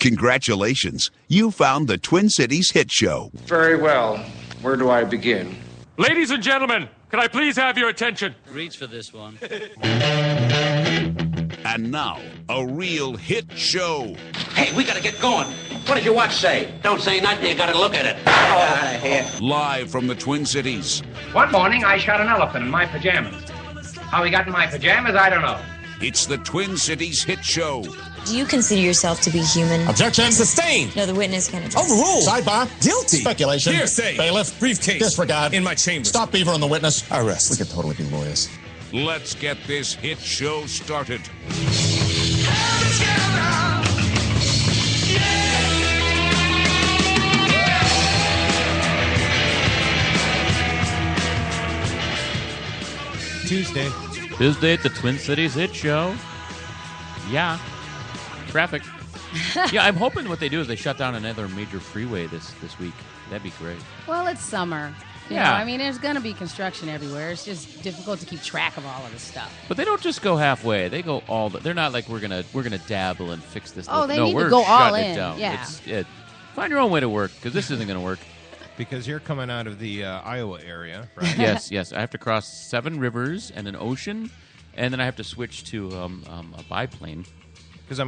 Congratulations. You found the Twin Cities Hit Show. Very well. Where do I begin? Ladies and gentlemen, can I please have your attention? Reach for this one. And now, a real hit show. Hey, we gotta get going. What did your watch say? Don't say nothing, you gotta look at it. Out of here. Live from the Twin Cities. One morning, I shot an elephant in my pajamas. How he got in my pajamas, I don't know. It's the Twin Cities Hit Show. Do you consider yourself to be human? Objection. Sustained. No, the witness can address. Overruled. Sidebar. Guilty. Speculation. Hearsay. Bailiff. Briefcase. Disregard. In my chamber. Stop Beaver and the witness. Arrest. We could totally be lawyers. Let's get this hit show started. Tuesday at the Twin Cities Hit Show. Yeah. Traffic. Yeah, I'm hoping what they do is they shut down another major freeway this week. That'd be great. Well, it's summer. You know, I mean, there's going to be construction everywhere. It's just difficult to keep track of all of this stuff. But they don't just go halfway. They go all they're not like we're gonna dabble and fix this. Oh, they no, need we're to go all shutting in. it down. Yeah. Find your own way to work because this isn't going to work. Because you're coming out of the Iowa area, right? Yes. I have to cross 7 rivers and an ocean, and then I have to switch to a biplane. Because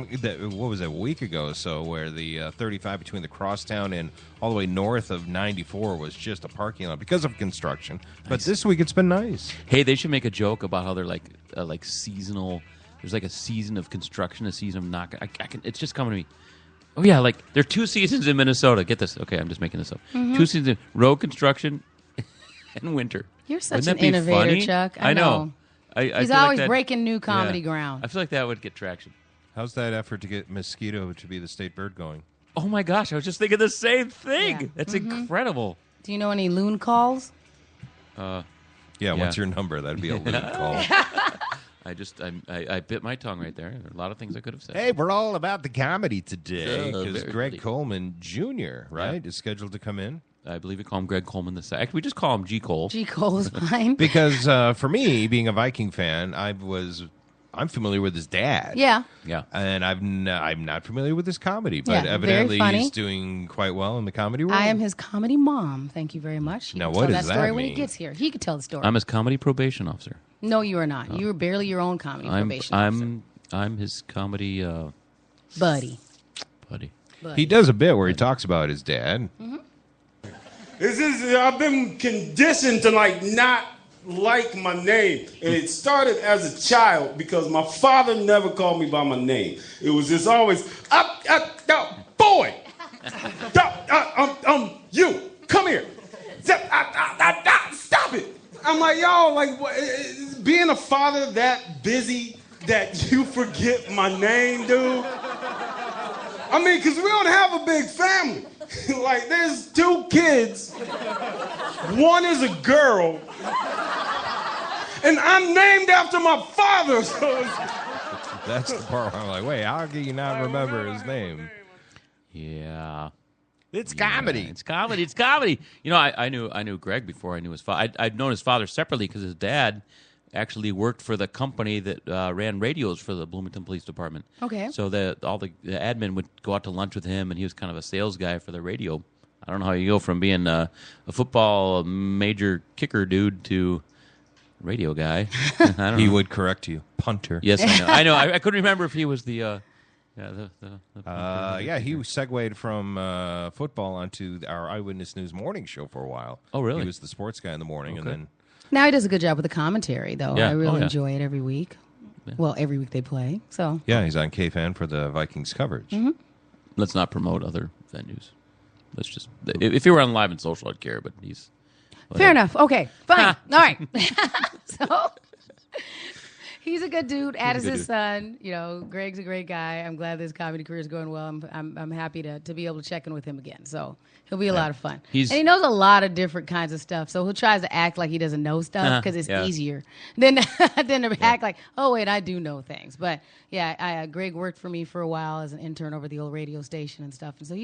what was it, a week ago or so, where the 35 between the crosstown and all the way north of 94 was just a parking lot because of construction. Nice. But this week it's been nice. Hey, they should make a joke about how they're like seasonal. There's like a season of construction, a season of knock. It's just coming to me. Oh yeah, like there are 2 seasons in Minnesota. Get this? Okay, I'm just making this up. Mm-hmm. 2 seasons: road construction and winter. You're such an innovator, funny? Chuck. I know. He's always breaking new comedy ground. I feel like that would get traction. How's that effort to get mosquito to be the state bird going? Oh my gosh, I was just thinking the same thing. Yeah. That's incredible. Do you know any loon calls? Yeah, what's your number? That'd be a loon call. I bit my tongue right there. There are a lot of things I could have said. Hey, we're all about the comedy today because Greg Coleman Jr., right, is scheduled to come in. I believe we call him Greg Coleman the second. We just call him G. Cole. G. Cole is fine. Because for me, being a Viking fan, I'm familiar with his dad. Yeah. And I'm not familiar with his comedy, but evidently he's doing quite well in the comedy world. I am his comedy mom. Thank you very much. Now, what does that story mean? When he gets here, he could tell the story. I'm his comedy probation officer. No, you are not. You are barely your own comedy probation officer. I'm his comedy buddy. He does a bit where he talks about his dad. Mm-hmm. I've been conditioned to not like my name, and it started as a child because my father never called me by my name. It was just always boy, you come here, stop it. I'm like, yo, being a father that busy that you forget my name, dude. I mean, because we don't have a big family. There's 2 kids. One is a girl. And I'm named after my father. So that's the part where I'm like, wait, how can you not remember his name? Yeah. It's comedy. It's comedy. You know, I knew Greg before I knew his father. I'd known his father separately because his dad actually worked for the company that ran radios for the Bloomington Police Department. Okay. So all the admin would go out to lunch with him, and he was kind of a sales guy for the radio. I don't know how you go from being a football major kicker dude to radio guy. He would correct you. Punter. Yes, I know. I couldn't remember if he was the... he segued from football onto our Eyewitness News morning show for a while. Oh, really? He was the sports guy in the morning, and then... Now he does a good job with the commentary, though. Yeah. I really enjoy it every week. Yeah. Well, every week they play, so... Yeah, he's on KFAN for the Vikings coverage. Mm-hmm. Let's not promote other venues. Let's just... If he were on Live and Social, I'd care, but he's... Fair enough. Okay, fine. All right. So... He's a good dude, as is his son. You know, Greg's a great guy. I'm glad his comedy career is going well. I'm happy to be able to check in with him again. So he'll be a lot of fun. And he knows a lot of different kinds of stuff. So he tries to act like he doesn't know stuff because it's easier than to act like, oh, wait, I do know things. But, yeah, Greg worked for me for a while as an intern over the old radio station and stuff. And so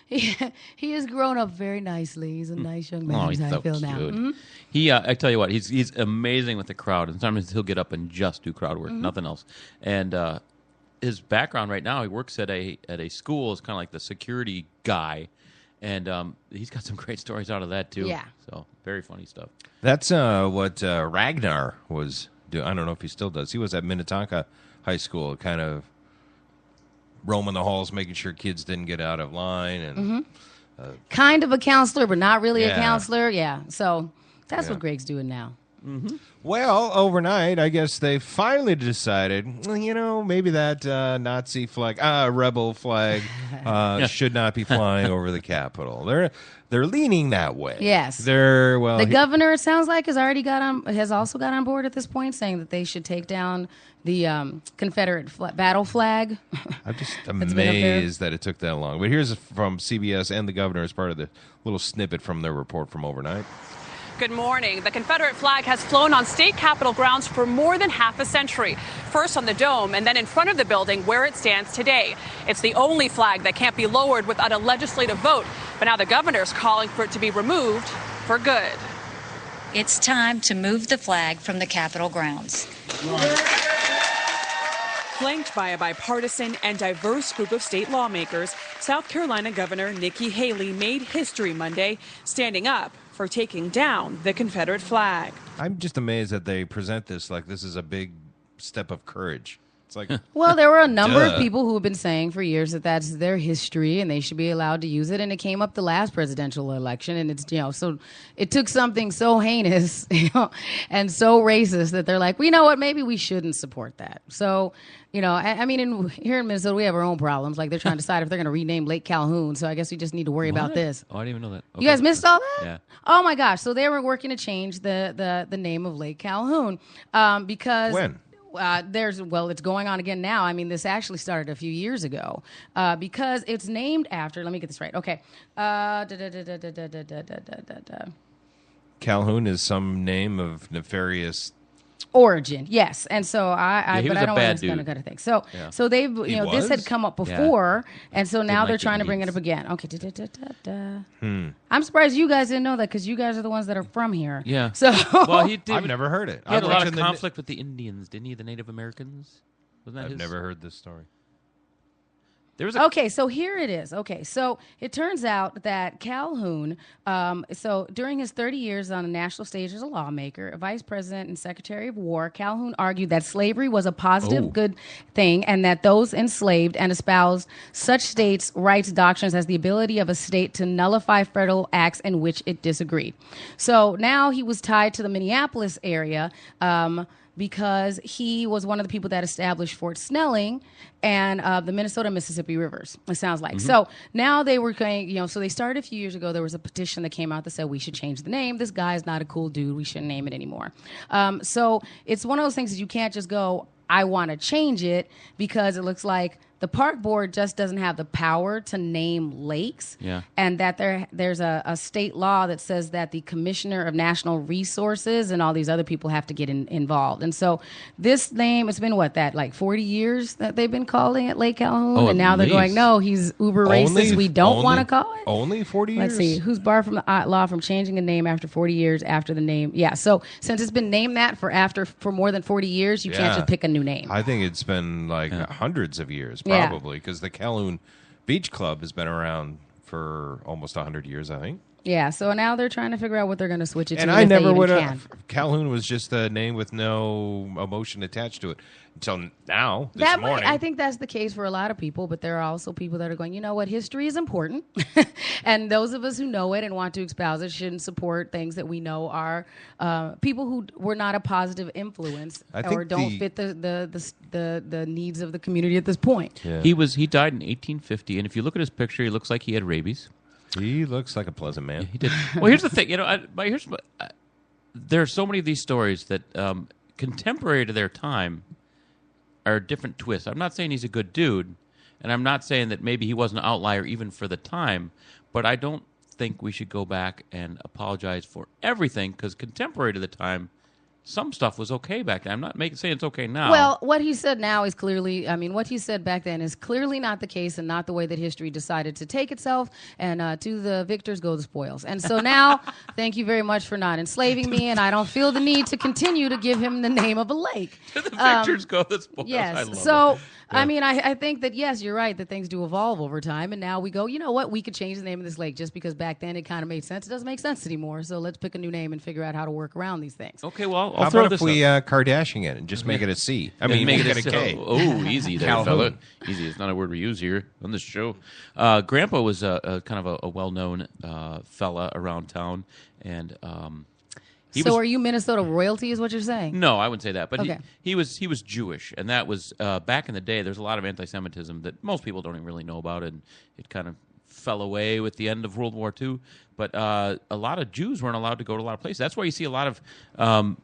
he has grown up very nicely. He's a nice young man. He's so cute. now. Mm-hmm. I tell you what, he's amazing with the crowd. And sometimes he'll get up and just do crowd work, nothing else. And his background right now, he works at a school as kind of like the security guy, and he's got some great stories out of that too. Yeah. So very funny stuff. That's what Ragnar was doing. I don't know if he still does. He was at Minnetonka High School, kind of roaming the halls, making sure kids didn't get out of line, and kind of a counselor, but not really a Yeah. counselor. Yeah. So that's Yeah. what Greg's doing now. Well, overnight, I guess they finally decided, well, you know, maybe that Nazi flag, rebel flag, should not be flying over the Capitol. They're leaning that way. Yes. The governor, it sounds like, has also got on board at this point, saying that they should take down the Confederate battle flag. I'm just been up there. amazed that it took that long. But here's from CBS and the governor as part of the little snippet from their report from overnight. Good morning. The Confederate flag has flown on state capitol grounds for more than half a century. First on the dome and then in front of the building where it stands today. It's the only flag that can't be lowered without a legislative vote. But now the governor's calling for it to be removed for good. It's time to move the flag from the Capitol grounds. Flanked by a bipartisan and diverse group of state lawmakers, South Carolina Governor Nikki Haley made history Monday, standing up for taking down the Confederate flag. I'm just amazed that they present this like this is a big step of courage. It's like, Well, there were a number Duh. of people who have been saying for years that that's their history and they should be allowed to use it. And it came up the last presidential election, and it's, so it took something so heinous, and so racist that they're like, well, you know what, maybe we shouldn't support that. So, I mean, here in Minnesota, we have our own problems. Like they're trying to decide if they're going to rename Lake Calhoun. So I guess we just need to worry about this. Oh, I didn't even know that. You guys missed all that? Yeah. Oh my gosh! So they were working to change the name of Lake Calhoun because when? It's going on again now. I mean, this actually started a few years ago because it's named after. Let me get this right. Okay. Calhoun is some name of nefarious Origin, yes, and so he but was I a don't bad want to dude. kind of thing. So, Yeah. so they've, He this had was? come up before, and so now like they're the trying to bring it up Indians. again. Okay, I'm surprised you guys didn't know that because you guys are the ones that are from here. Yeah. So, Well, he did. I've never heard it. He had a I'm lot of watching the- conflict with the Indians, didn't he? The Native Americans. Wasn't that I've his? never heard this story. There was a okay, so here it is. Okay, so it turns out that Calhoun, so during his 30 years on the national stage as a lawmaker, a vice president and secretary of war, Calhoun argued that slavery was a positive, good thing, and that those enslaved and espoused such states' rights doctrines as the ability of a state to nullify federal acts in which it disagreed. So now he was tied to the Minneapolis area, because he was one of the people that established Fort Snelling and the Minnesota-Mississippi rivers, it sounds like. So now they were going, so they started a few years ago. There was a petition that came out that said we should change the name. This guy is not a cool dude. We shouldn't name it anymore. So it's one of those things that you can't just go, I want to change it, because it looks like the park board just doesn't have the power to name lakes, and that there's a state law that says that the commissioner of national resources and all these other people have to get involved. And so this name, it's been like 40 years that they've been calling it Lake Calhoun, and now they're going, no, he's uber racist. We don't want to call it. Only 40 years? Let's see, who's barred from the law from changing a name after 40 years after the name? Yeah, so since it's been named that for more than 40 years, you can't just pick a new name. I think it's been like hundreds of years, Yeah. probably, because the Calhoun Beach Club has been around for almost 100 years, I think. Yeah, so now they're trying to figure out what they're going to switch it to. And I if they never even would can. have. Calhoun was just a name with no emotion attached to it until now, this morning. I think that's the case for a lot of people, but there are also people that are going, you know what, history is important. And those of us who know it and want to espouse it shouldn't support things that we know are people who were not a positive influence or don't fit the needs of the community at this point. Yeah. He died in 1850, and if you look at his picture, he looks like he had rabies. He looks like a pleasant man. Yeah, he did. Well, here's the thing. There are so many of these stories that contemporary to their time are different twists. I'm not saying he's a good dude, and I'm not saying that maybe he was an outlier even for the time, but I don't think we should go back and apologize for everything, because contemporary to the time, some stuff was okay back then. I'm not saying it's okay now. Well, what he said now is clearly, what he said back then is clearly not the case and not the way that history decided to take itself, and to the victors go the spoils. And so now, thank you very much for not enslaving me, and I don't feel the need to continue to give him the name of a lake. To the victors go the spoils. Yes. I love So, it. I mean, I think that, yes, you're right, that things do evolve over time. And now we go, you know what? We could change the name of this lake just because back then it kind of made sense. It doesn't make sense anymore. So let's pick a new name and figure out how to work around these things. Okay, well, I'll How throw about this if we up. Kardashian it and just make it a C? I mean, make make it a K. Oh, easy there, fella. Calhoun. Easy. It's not a word we use here on this show. Grandpa was kind of a well-known fella around town, and Are you Minnesota royalty is what you're saying? No, I wouldn't say that. But Okay. he was Jewish, and that was back in the day. There's a lot of anti-Semitism that most people don't even really know about, and it kind of fell away with the end of World War II. But a lot of Jews weren't allowed to go to a lot of places. That's why you see a lot of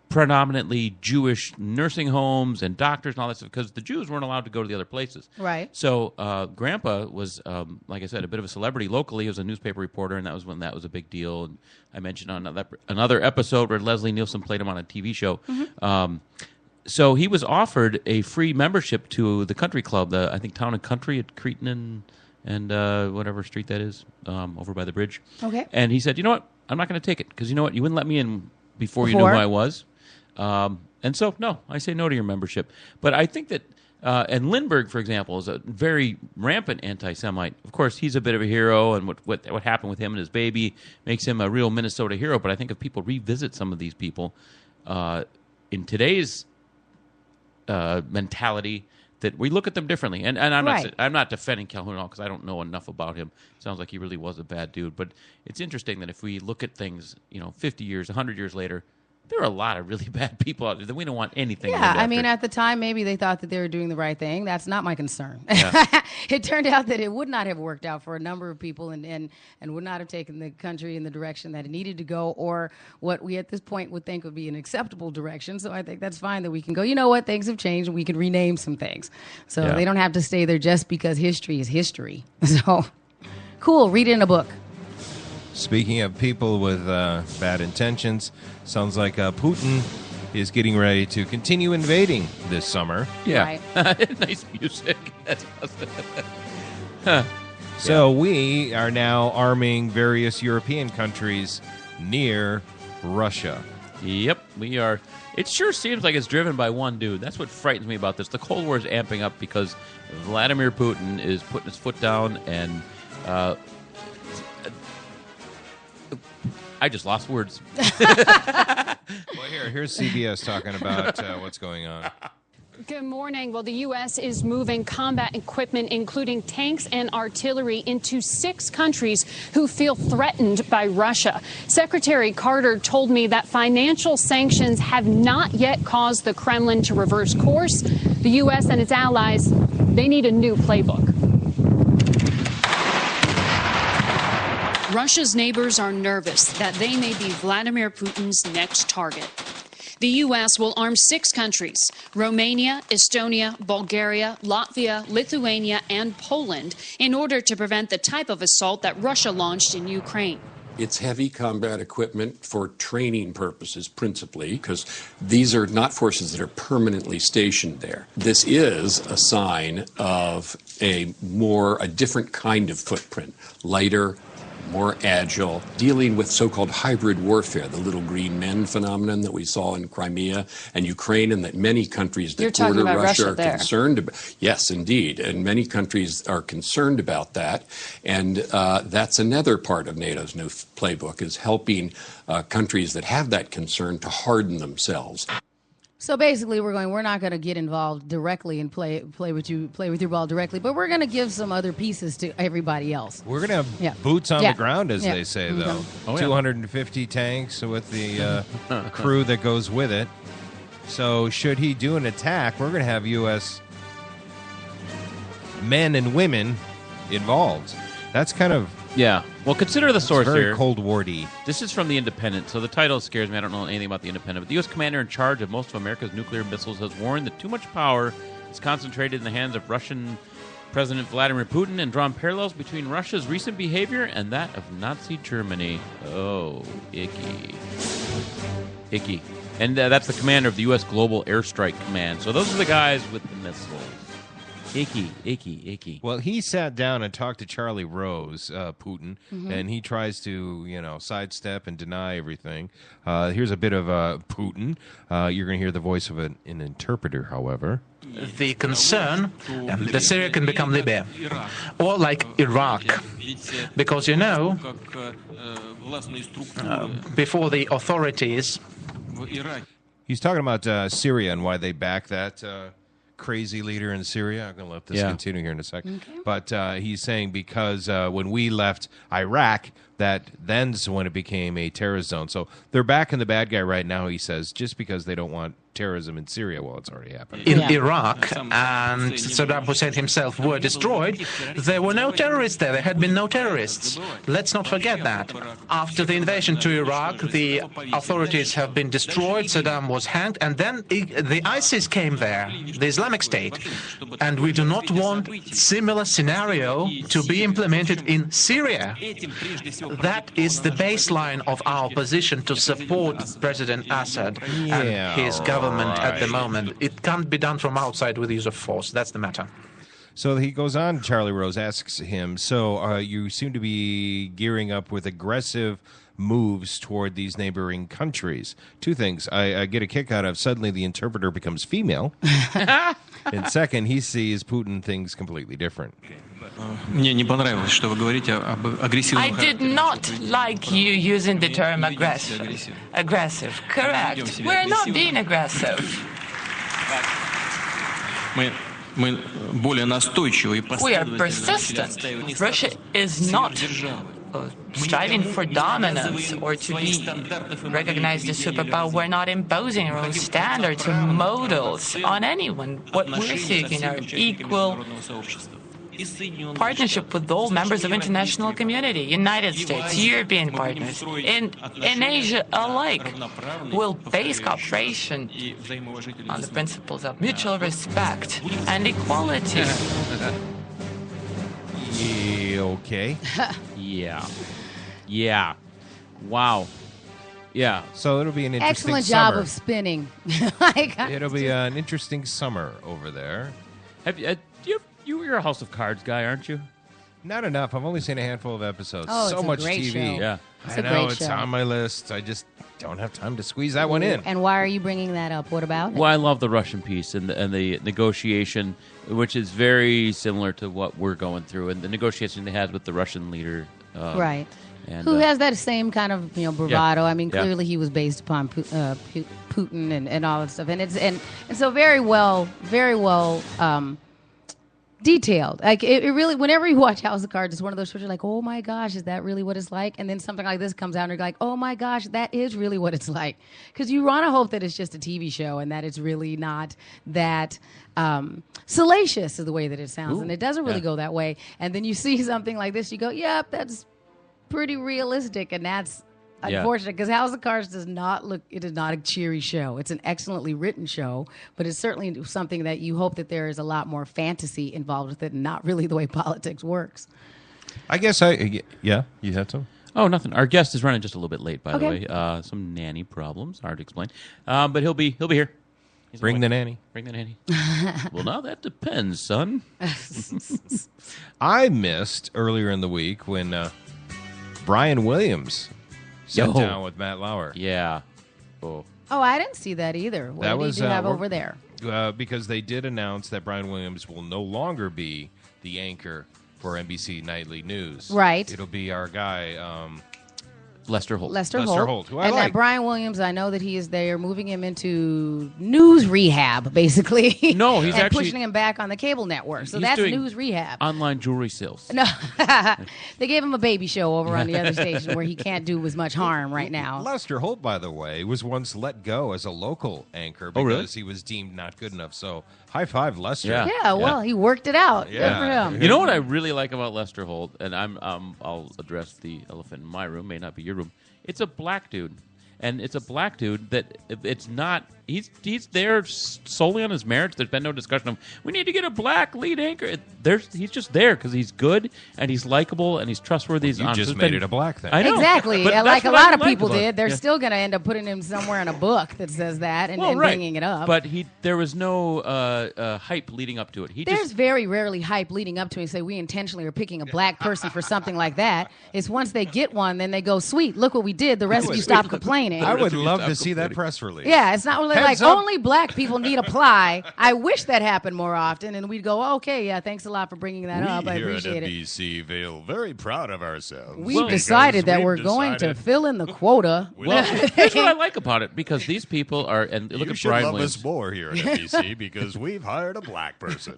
predominantly Jewish nursing homes and doctors and all that stuff, because the Jews weren't allowed to go to the other places. Right. So Grandpa was, like I said, a bit of a celebrity locally. He was a newspaper reporter, and that was when that was a big deal. And I mentioned on another episode where Leslie Nielsen played him on a TV show. So he was offered a free membership to the country club, I think Town and Country at Cretin and whatever street that is, over by the bridge. Okay. And he said, you know what? I'm not going to take it, because you know what? You wouldn't let me in before you knew who I was. And so, no, I say no to your membership. But I think that, and Lindbergh, for example, is a very rampant anti-Semite. Of course, he's a bit of a hero, and what happened with him and his baby makes him a real Minnesota hero. But I think if people revisit some of these people in today's mentality, that we look at them differently. And I'm not defending Calhoun at all, because I don't know enough about him. Sounds like he really was a bad dude. But it's interesting that if we look at things, 50 years, 100 years later, there are a lot of really bad people out there that we don't want anything. Yeah, I mean, at the time, maybe they thought that they were doing the right thing. That's not my concern. Yeah. It turned out that it would not have worked out for a number of people and would not have taken the country in the direction that it needed to go, or what we at this point would think would be an acceptable direction. So I think that's fine that we can go, you know what, things have changed, and we can rename some things. So they don't have to stay there just because history is history. So, cool, read it in a book. Speaking of people with bad intentions, sounds like Putin is getting ready to continue invading this summer. Yeah. Right. Nice music. That's awesome. So we are now arming various European countries near Russia. Yep, we are. It sure seems like it's driven by one dude. That's what frightens me about this. The Cold War is amping up because Vladimir Putin is putting his foot down, and I just lost words. Well, here's CBS talking about what's going on. Good morning. Well, the U.S. is moving combat equipment, including tanks and artillery, into 6 countries who feel threatened by Russia. Secretary Carter told me that financial sanctions have not yet caused the Kremlin to reverse course. The U.S. and its allies, they need a new playbook. Russia's neighbors are nervous that they may be Vladimir Putin's next target. The U.S. will arm 6 countries, Romania, Estonia, Bulgaria, Latvia, Lithuania, and Poland, in order to prevent the type of assault that Russia launched in Ukraine. It's heavy combat equipment for training purposes, principally, because these are not forces that are permanently stationed there. This is a sign of a different kind of footprint, lighter, more agile, dealing with so-called hybrid warfare, the little green men phenomenon that we saw in Crimea and Ukraine, and that many countries that border Russia are concerned about. Yes, indeed. And many countries are concerned about that. And that's another part of NATO's new playbook, is helping countries that have that concern to harden themselves. So basically, we're not going to get involved directly and play with your ball directly, but we're going to give some other pieces to everybody else. We're going to have boots on the ground, as they say, though. 250 tanks with the crew that goes with it. So should he do an attack, we're going to have U.S. men and women involved. That's kind of... Yeah. Well, consider the source very here. Cold War-y. This is from The Independent, so the title scares me. I don't know anything about The Independent. But the U.S. commander in charge of most of America's nuclear missiles has warned that too much power is concentrated in the hands of Russian President Vladimir Putin, and drawn parallels between Russia's recent behavior and that of Nazi Germany. Oh, icky. Icky. And that's the commander of the U.S. Global Airstrike Command. So those are the guys with the missiles. Icky, icky, icky. Well, he sat down and talked to Charlie Rose, Putin, and he tries to, sidestep and deny everything. Here's a bit of Putin. You're going to hear the voice of an interpreter, however. the concern that Syria can become Libya, or like Iraq. Because, before the authorities... He's talking about Syria and why they back that crazy leader in Syria. I'm going to let this continue here in a second. Okay. But he's saying because when we left Iraq, then's when it became a terrorist zone. So they're backing the bad guy right now, he says, just because they don't want terrorism in Syria. Well, it's already happened. In Iraq, and Saddam Hussein himself were destroyed, there were no terrorists there. There had been no terrorists. Let's not forget that. After the invasion to Iraq, the authorities have been destroyed, Saddam was hanged, and then the ISIS came there, the Islamic State. And we do not want similar scenario to be implemented in Syria. That is the baseline of our position to support President Assad and his government at the moment. It can't be done from outside with use of force. That's the matter. So he goes on, Charlie Rose asks him, so you seem to be gearing up with aggressive moves toward these neighboring countries. Two things. I get a kick out of suddenly the interpreter becomes female. And second, he sees Putin things completely different. I did not like you using the term aggressive. Aggressive, correct. We're not being aggressive. We are persistent. Russia is not striving for dominance or to be recognized as superpower. We're not imposing our own standards or models on anyone. What we're seeking are equal partnership with all members of international community, United States, European partners, in Asia alike. Will base cooperation on the principles of mutual respect and equality. Okay. Yeah. Wow. Yeah. So it'll be an interesting excellent summer. job of spinning. It'll be an interesting summer over there. You're a House of Cards guy, aren't you? Not enough. I've only seen a handful of episodes. Oh, so it's a much great TV. show. Yeah. I know it's on my list. I just don't have time to squeeze that one in. And why are you bringing that up? What about it? Well, I love the Russian piece and the negotiation, which is very similar to what we're going through, and the negotiation they had with the Russian leader. Right. And, who has that same kind of bravado? I mean, Yeah. clearly he was based upon Putin and all that stuff, and so very well detailed. Like it really, whenever you watch House of Cards, it's one of those shows you're like, oh my gosh, is that really what it's like? And then something like this comes out and you're like, oh my gosh, that is really what it's like. Because you want to hope that it's just a TV show and that it's really not that salacious is the way that it sounds. And it doesn't really go that way. And then you see something like this, you go, yep, that's pretty realistic. And that's unfortunate, because House of Cards does not look, it is not a cheery show. It's an excellently written show, but it's certainly something that you hope that there is a lot more fantasy involved with it and not really the way politics works. I guess you had some? Oh, nothing. Our guest is running just a little bit late, by the Okay. way. Some nanny problems, hard to explain. But he'll be here. He's Bring the nanny. Bring the nanny. Well, now that depends, son. I missed earlier in the week when Brian Williams sat down with Matt Lauer. Yeah. Oh, I didn't see that either. What did he have over there? Because they did announce that Brian Williams will no longer be the anchor for NBC Nightly News. Right. It'll be our guy, Lester Holt. Lester Holt. Who I and like. that Brian Williams, I know that he is there, moving him into news rehab, basically. No, he's and actually pushing him back on the cable network. So he's that's doing news rehab. Online jewelry sales. No, they gave him a baby show over on the other station where he can't do as much harm right now. Lester Holt, by the way, was once let go as a local anchor because really? he was deemed not good enough. So high five, Lester. Yeah, well, he worked it out. Yeah. Good for him. You know what I really like about Lester Holt, and I'll address the elephant in my room, may not be your room. It's a black dude, and it's a black dude that it's not. He's there solely on his merits. There's been no discussion of we need to get a black lead anchor. He's just there because he's good and he's likable and he's trustworthy. You just made it a black thing. I know Exactly. but Like that's a what I lot of like people about it. did. They're Yeah. still going to end up putting him somewhere in a book that says that and, Well, and right. bringing it up. But there was no hype leading up to it. There's very rarely hype leading up to it and say we intentionally are picking a black person for something like that. It's once they get one, then they go, sweet, look what we did. The rest of you stop complaining. I would love to see that press release. Yeah, it's not like, only black people need apply. I wish that happened more often, and we'd go, okay, yeah, thanks a lot for bringing that up. I appreciate it. We here at NBC feel very proud of ourselves. We've decided that we're going to fill in the quota. Well, here's what I like about it, because these people are, and look You at should Brian love Williams. us more here at NBC because we've hired a black person.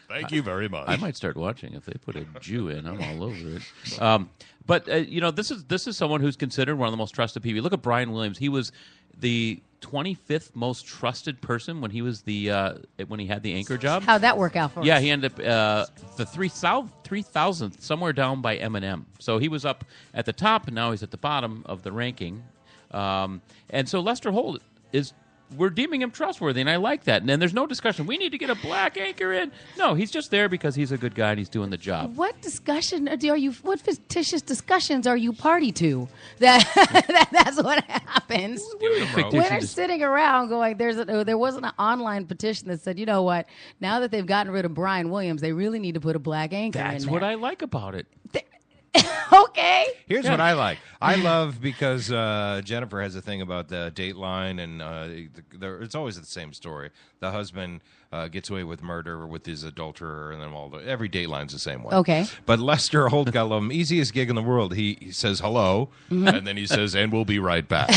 Thank you very much. I might start watching if they put a Jew in. I'm all over it. But this is someone who's considered one of the most trusted people. Look at Brian Williams. He was the 25th most trusted person when he was when he had the anchor job. How'd that work out for Yeah, us? he ended up the 3,000th, somewhere down by Eminem. So he was up at the top, and now he's at the bottom of the ranking. And so Lester Holt we're deeming him trustworthy, and I like that. And then there's no discussion. We need to get a black anchor in. No, he's just there because he's a good guy and he's doing the job. What discussion are you? What fictitious discussions are you party to? That's what happens. When they're sitting around going, there wasn't an online petition that said, you know what? Now that they've gotten rid of Brian Williams, they really need to put a black anchor in there. That's what I like about it. Okay. Here's what I like. I love because Jennifer has a thing about the Dateline, and it's always the same story. The husband gets away with murder with his adulterer, and then every Dateline's the same way. Okay. But Lester Holt got the easiest gig in the world. He says hello, and then he says, and we'll be right back.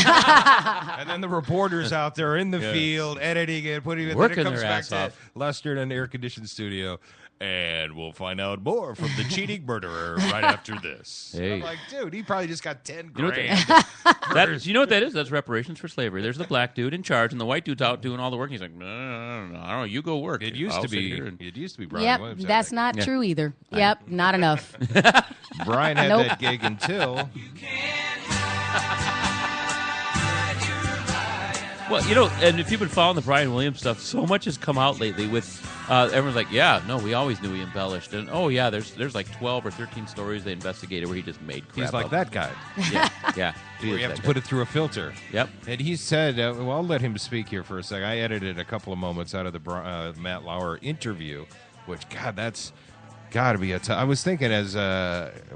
And then the reporters out there in the field editing it, putting it, working then it comes their back ass to off. Lester in an air-conditioned studio. And we'll find out more from the cheating murderer right after this. Hey. I'm like, dude, he probably just got 10 You know grand. you know what that is? That's reparations for slavery. There's the black dude in charge, and the white dude's out doing all the work. He's like, no, I don't know. You go work. It used to be Brian Yep, Williams. that's not true either. Yep, not enough. Brian had Nope. that gig until... Well, and if you've been following the Brian Williams stuff, so much has come out lately with everyone's like, yeah, no, we always knew he embellished. And, oh, yeah, there's like 12 or 13 stories they investigated where he just made crap He's like up. that guy. Yeah. Where you have to put it through a filter. Yep. And he said, well, I'll let him speak here for a second. I edited a couple of moments out of the Matt Lauer interview, which, God, that's got to be I was thinking as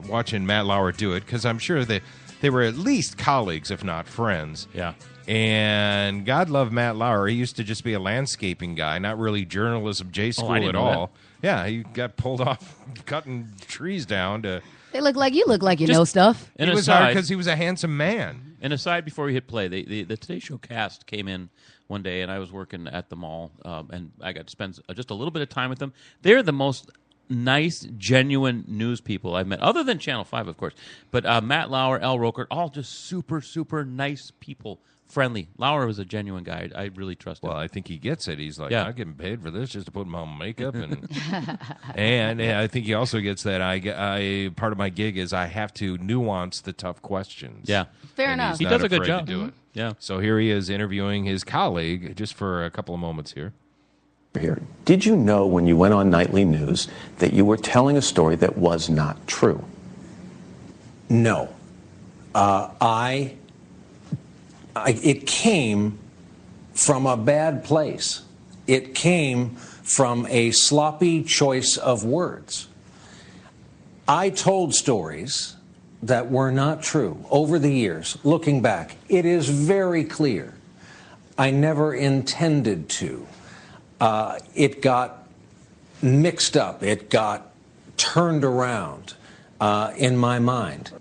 watching Matt Lauer do it, because I'm sure they were at least colleagues, if not friends. Yeah. And God love Matt Lauer. He used to just be a landscaping guy, not really journalism J school I didn't at know all. Yeah, he got pulled off cutting trees down to... You look like you know stuff. It was hard because he was a handsome man. And aside, before we hit play, the Today Show cast came in one day, and I was working at the mall, and I got to spend just a little bit of time with them. They're the most nice, genuine news people I've met, other than Channel 5, of course. But Matt Lauer, Al Roker, all just super, super nice people. Friendly. Lauer was a genuine guy. I really trust him. Well, I think he gets it. He's like, Yeah. I'm getting paid for this just to put my makeup and and I think he also gets that. I part of my gig is I have to nuance the tough questions. Yeah, Fair And enough. he's He not does a good afraid job. to do it. Yeah. So here he is interviewing his colleague just for a couple of moments here. Here. Did you know when you went on nightly news that you were telling a story that was not true? No. It came from a bad place. It came from a sloppy choice of words. I told stories that were not true over the years. Looking back, it is very clear. I never intended to. It got mixed up. It got turned around in my mind.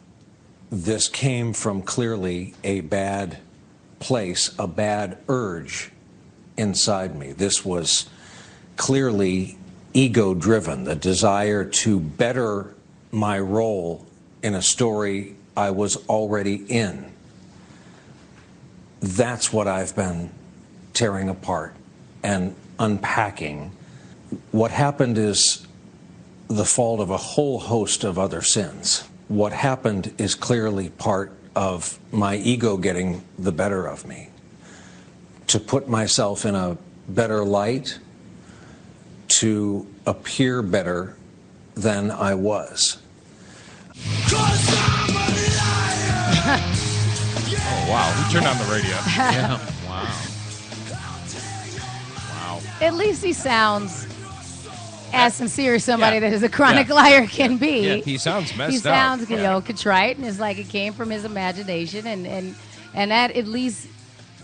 This came from clearly a bad place, a bad urge inside me. This was clearly ego-driven, the desire to better my role in a story I was already in. That's what I've been tearing apart and unpacking. What happened is the fault of a whole host of other sins. What happened is clearly part of my ego getting the better of me. To put myself in a better light, to appear better than I was. Oh, wow. We turned on the radio. Yeah. Wow. Wow. At least he sounds as sincere as somebody Yeah. that is a chronic Yeah. liar can be. Yeah, he sounds messed He up. sounds, contrite, and it's like it came from his imagination, and that at least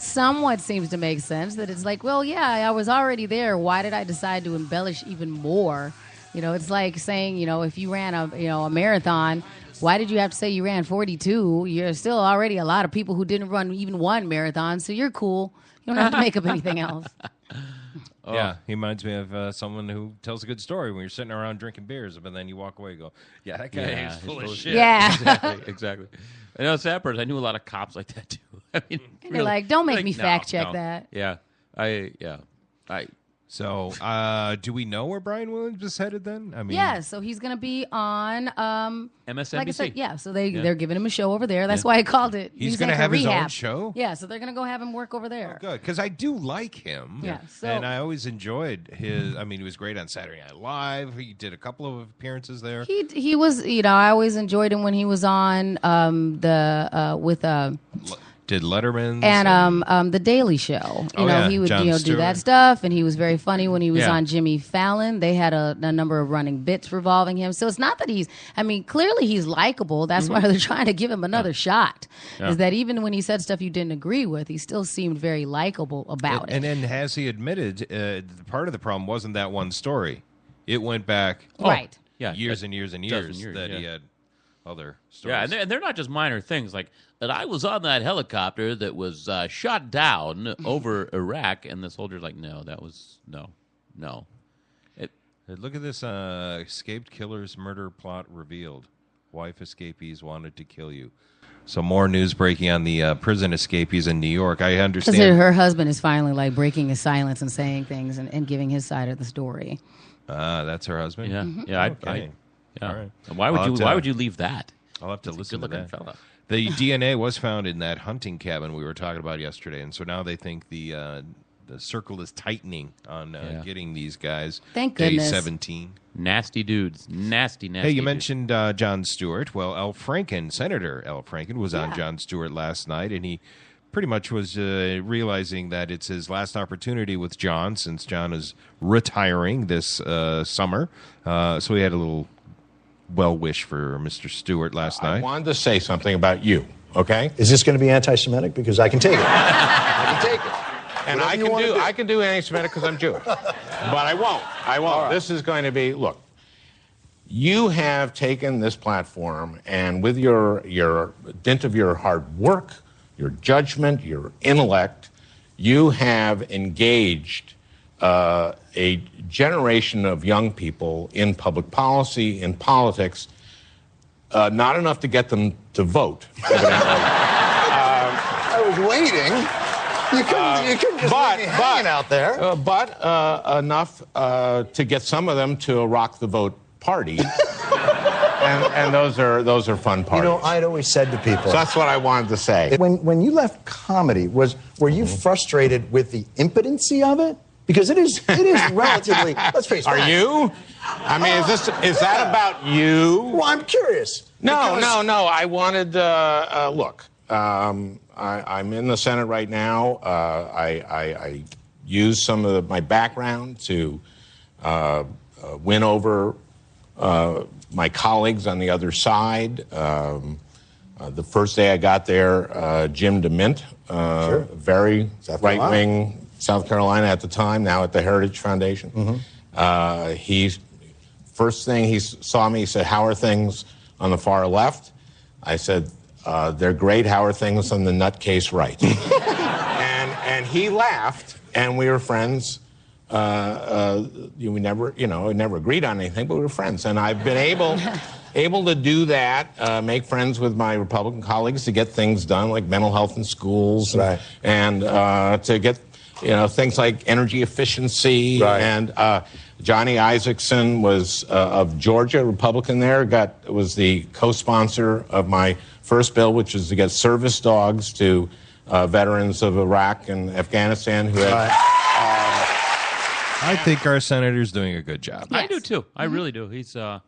somewhat seems to make sense. That it's like, well, yeah, I was already there. Why did I decide to embellish even more? It's like saying, if you ran a marathon, why did you have to say you ran 42? You're still already a lot of people who didn't run even one marathon, so you're cool. You don't have to make up anything else. Yeah, he reminds me of someone who tells a good story when you're sitting around drinking beers, but then you walk away and go, yeah, that guy is full of shit. Yeah. Exactly. I know, sad part is I knew a lot of cops like that, too. I mean, and they're like, don't make me fact check that. Yeah. So, do we know where Brian Williams is headed then? I mean, yeah, so he's going to be on MSNBC. Like I said, yeah, so they're giving him a show over there. That's why I called it. He's going to have his own show? Yeah, so they're going to go have him work over there. Oh, good, because I do like him. Yeah, and I always enjoyed his. I mean, he was great on Saturday Night Live. He did a couple of appearances there. He was, I always enjoyed him when he was on did Letterman's and the Daily Show. He would do that stuff, and he was very funny when he was on Jimmy Fallon. They had a number of running bits revolving him. So it's not that clearly he's likable. That's why they're trying to give him another shot. Yeah. Is that even when he said stuff you didn't agree with, he still seemed very likable about it. And then has he admitted part of the problem wasn't that one story. It went back years and years and years that he had other stories. Yeah, and they're not just minor things like that. I was on that helicopter that was shot down over Iraq, and the soldier's like, no. Look at this escaped killer's murder plot revealed. Wife escapees wanted to kill you. So more news breaking on the prison escapees in New York. I understand. Because her husband is finally breaking his silence and saying things and giving his side of the story. That's her husband? Yeah. Mm-hmm. Yeah. Okay. All right. Why would you leave that? I'll have to listen to that. Fella. The DNA was found in that hunting cabin we were talking about yesterday, and so now they think the circle is tightening on getting these guys. Thank goodness. Day 17. Nasty dudes. Nasty. Hey, you mentioned John Stewart. Well, Senator Al Franken was on John Stewart last night, and he pretty much was realizing that it's his last opportunity with John, since John is retiring this summer. So he had a little well-wish for Mr. Stewart last night. I wanted to say something about you, okay? Is this going to be anti-Semitic? Because I can take it. I can take it. And I can do anti-Semitic because I'm Jewish. But I won't. Right. This is going to be, look, you have taken this platform, and with your dint of your hard work, your judgment, your intellect, you have engaged a generation of young people in public policy, in politics, not enough to get them to vote, evidently. I was waiting. You couldn't just leave me hanging out there. But enough to get some of them to a rock the vote party. And those are fun parties. I'd always said to people. So that's what I wanted to say. When you left comedy, were you frustrated with the impotency of it? Because it is relatively. Let's face it. Are you? I mean, is that about you? Well, I'm curious. No. I wanted. Look, I'm in the Senate right now. I use some of my background to win over my colleagues on the other side. The first day I got there, Jim DeMint, very right-wing South Carolina at the time, now at the Heritage Foundation. Mm-hmm. First thing he saw me, he said, "How are things on the far left?" I said, "They're great. How are things on the nutcase right?" and he laughed, and we were friends. We never agreed on anything, but we were friends. And I've been able to do that, make friends with my Republican colleagues to get things done, like mental health in schools, and to get things like energy efficiency. Right. And Johnny Isaacson was of Georgia, Republican there, was the co-sponsor of my first bill, which was to get service dogs to veterans of Iraq and Afghanistan who had... I think our senator's doing a good job. Yes. I do, too. I really do. He's... I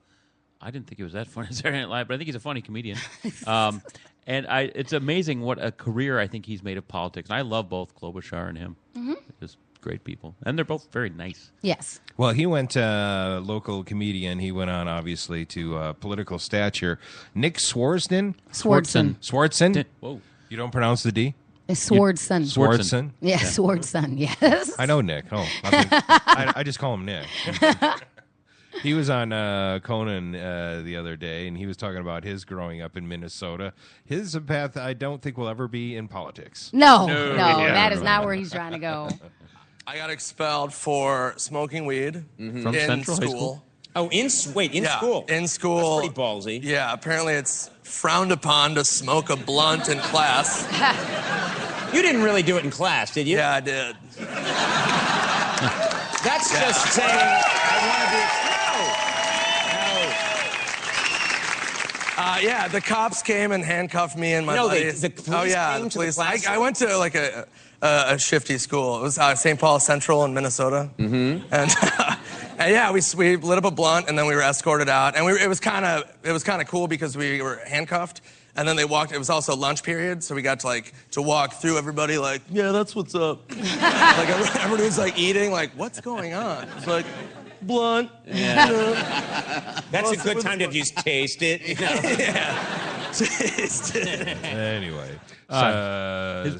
didn't think he was that funny on Saturday Night Live, but I think he's a funny comedian. And it's amazing what a career I think he's made of politics. And I love both Klobuchar and him. Mm-hmm. Just great people. And they're both very nice. Yes. Well, he went local comedian. He went on, obviously, to political stature. Nick Swartzen. Swartzen. Swartzen? Whoa. You don't pronounce the D? Swordson. Swordson? Yeah, Swordson, yes. I know Nick. Oh, I just call him Nick. He was on Conan the other day, and he was talking about his growing up in Minnesota. His path, I don't think, will ever be in politics. No, that is not where he's trying to go. I got expelled for smoking weed From in Central High school. School? Oh, in school? In school. That's pretty ballsy. Yeah, apparently it's frowned upon to smoke a blunt in class. You didn't really do it in class, did you? Yeah, I did. That's just saying I want to be... Yeah, the cops came and handcuffed me and my buddies. The police came to the class? I went to like a shifty school. It was St. Paul Central in Minnesota. Mm-hmm. And yeah, we lit up a blunt and then we were escorted out. And it was kind of cool because we were handcuffed. And then they walked. It was also lunch period, so we got to walk through everybody like, yeah, that's what's up. Like everybody was like eating, like, what's going on? It's like, blunt. Yeah. That's a good time to just taste it. You know? Yeah. Taste it. Anyway.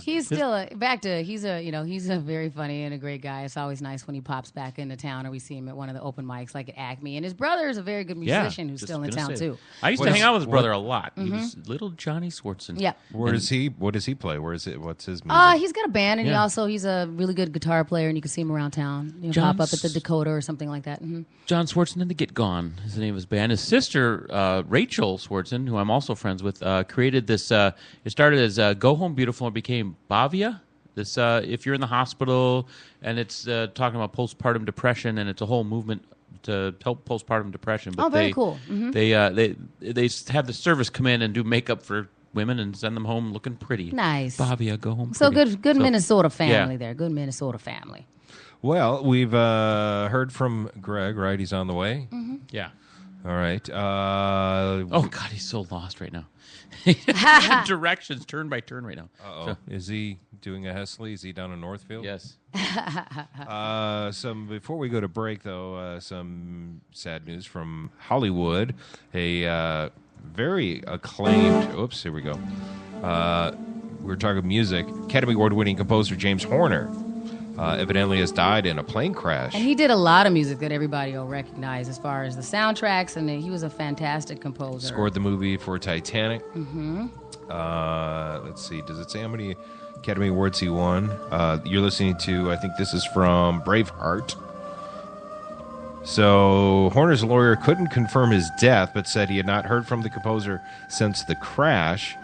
He's still he's a very funny and a great guy. It's always nice when he pops back into town or we see him at one of the open mics like at Acme. And his brother is a very good musician who's still in town too. I used to hang out with his brother a lot. He was little Johnny Swartzen. Yeah. What does he play? What's his music? He's got a band and he's a really good guitar player and you can see him around town. Pop up at the Dakota or something like that. Mm-hmm. John Swartzen and the Get Gone is the name of his band. His sister, Rachel Swartzen, who I'm also friends with, created this. It started as Go Home Beautiful and became Bavia. This, if you're in the hospital and it's talking about postpartum depression, and it's a whole movement to help postpartum depression. But very cool. Mm-hmm. They have the service come in and do makeup for women and send them home looking pretty. Nice. Bavia, go home. So pretty. good Minnesota family there. Good Minnesota family. Well, we've heard from Greg, right? He's on the way. Mm-hmm. Yeah. All right. Oh God, he's so lost right now. Directions turn by turn right now. So, is he doing a Hesley? Is he down in Northfield? Yes. Before we go to break, though, some sad news from Hollywood. A very acclaimed. Oops, here we go. We're talking music. Academy Award-winning composer James Horner evidently has died in a plane crash. And he did a lot of music that everybody will recognize as far as the soundtracks, and he was a fantastic composer. Scored the movie for Titanic. Mm-hmm. Let's see. Does it say how many Academy Awards he won? You're listening to, I think this is from Braveheart. So Horner's lawyer couldn't confirm his death, but said he had not heard from the composer since the crash.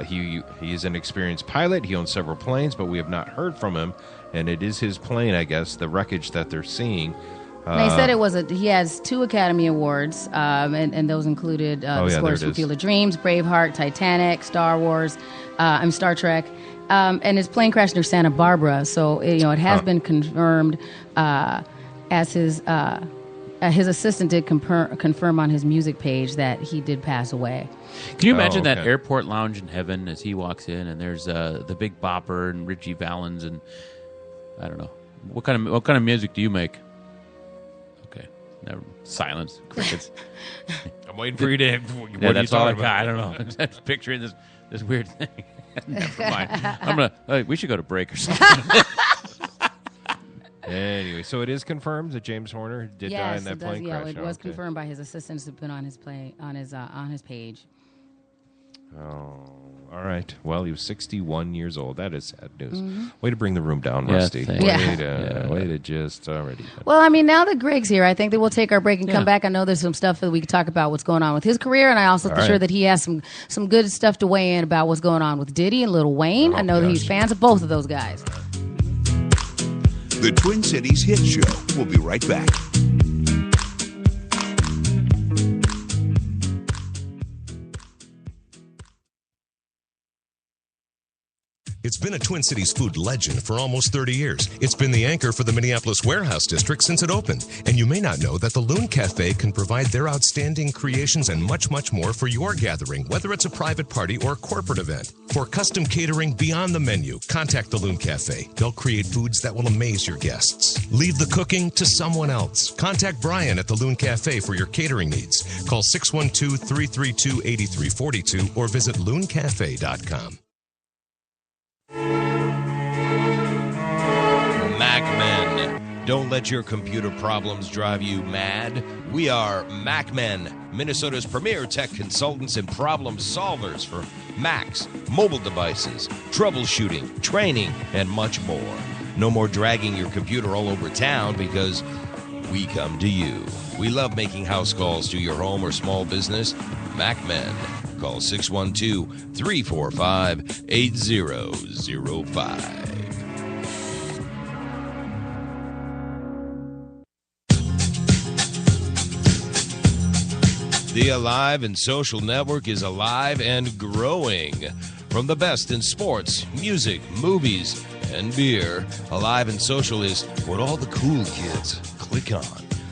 He is an experienced pilot. He owns several planes, but we have not heard from him. And it is his plane, I guess, the wreckage that they're seeing. They said he has 2 Academy Awards, and those included the scores from Field of Dreams, Braveheart, Titanic, Star Wars, Star Trek, and his plane crashed near Santa Barbara. So it has been confirmed as his assistant did confirm on his music page that he did pass away. Can you imagine that airport lounge in heaven as he walks in, and there's the Big Bopper and Richie Valens, and I don't know what kind of music do you make? Okay, never silence. Crickets. I'm waiting for you to. That's all I got. I don't know. I'm just picturing this weird thing. Never mind. We should go to break or something. Anyway, so it is confirmed that James Horner did die in that plane crash. It was confirmed by his assistants who've been on his page. Oh, all right. Well, he was 61 years old. That is sad news. Mm-hmm. Way to bring the room down, Rusty. Way to just already. Well, I mean, now that Greg's here, I think that we'll take our break and come back. I know there's some stuff that we can talk about what's going on with his career, and I also sure that he has some good stuff to weigh in about what's going on with Diddy and Lil Wayne. I know that he's fans of both of those guys. The Twin Cities Hit Show. We'll be right back. It's been a Twin Cities food legend for almost 30 years. It's been the anchor for the Minneapolis warehouse district since it opened. And you may not know that the Loon Cafe can provide their outstanding creations and much, much more for your gathering, whether it's a private party or corporate event. For custom catering beyond the menu, contact the Loon Cafe. They'll create foods that will amaze your guests. Leave the cooking to someone else. Contact Brian at the Loon Cafe for your catering needs. Call 612-332-8342 or visit looncafe.com. Don't let your computer problems drive you mad. We are MacMen, Minnesota's premier tech consultants and problem solvers for Macs, mobile devices, troubleshooting, training, and much more. No more dragging your computer all over town because we come to you. We love making house calls to your home or small business. MacMen. Call 612-345-8005. The Alive and Social Network is alive and growing. From the best in sports, music, movies, and beer, Alive and Social is what all the cool kids click on.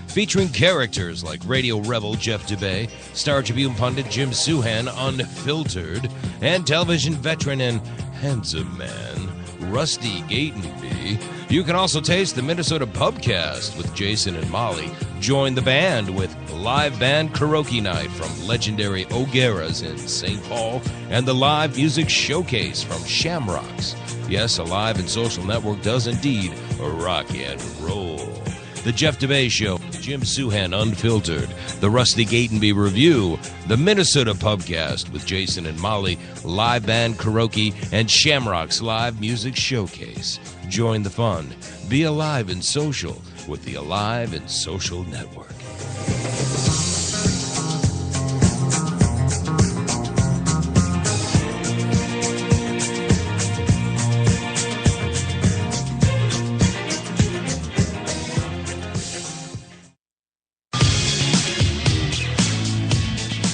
Featuring characters like radio rebel Jeff Dubay, Star Tribune pundit Jim Suhan, Unfiltered, and television veteran and handsome man Rusty Gatenby. You can also taste the Minnesota Pubcast with Jason and Molly. Join the band with live band karaoke night from legendary O'Gara's in St. Paul and the live music showcase from Shamrocks. Yes, Alive and Social Network does indeed rock and roll. The Jeff Dubay Show, Jim Suhan Unfiltered, the Rusty Gatenby Review, the Minnesota Pubcast with Jason and Molly, live band karaoke, and Shamrock's live music showcase. Join the fun. Be alive and social with the Alive and Social Network.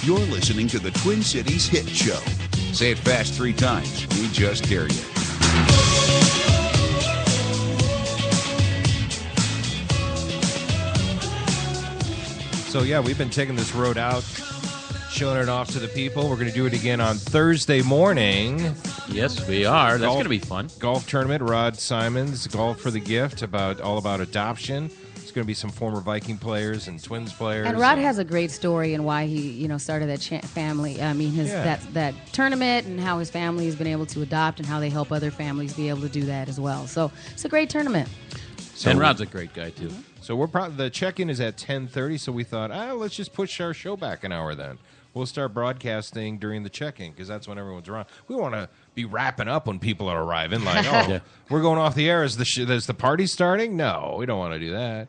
You're listening to the Twin Cities Hit Show. Say it fast 3 times. We just dare you. So, yeah, we've been taking this road out, showing it off to the people. We're going to do it again on Thursday morning. Yes, we are. That's going to be fun. Golf tournament, Rod Simons, Golf for the Gift, all about adoption. It's going to be some former Viking players and Twins players. And Rod has a great story and why he, started that family. I mean, that tournament and how his family has been able to adopt and how they help other families be able to do that as well. So it's a great tournament. And Rod's a great guy too. So the check-in is at 10:30. So we thought, let's just push our show back an hour then. We'll start broadcasting during the check-in because that's when everyone's around. We want to be wrapping up when people are arriving. Like, we're going off the air. Is the party starting? No, we don't want to do that.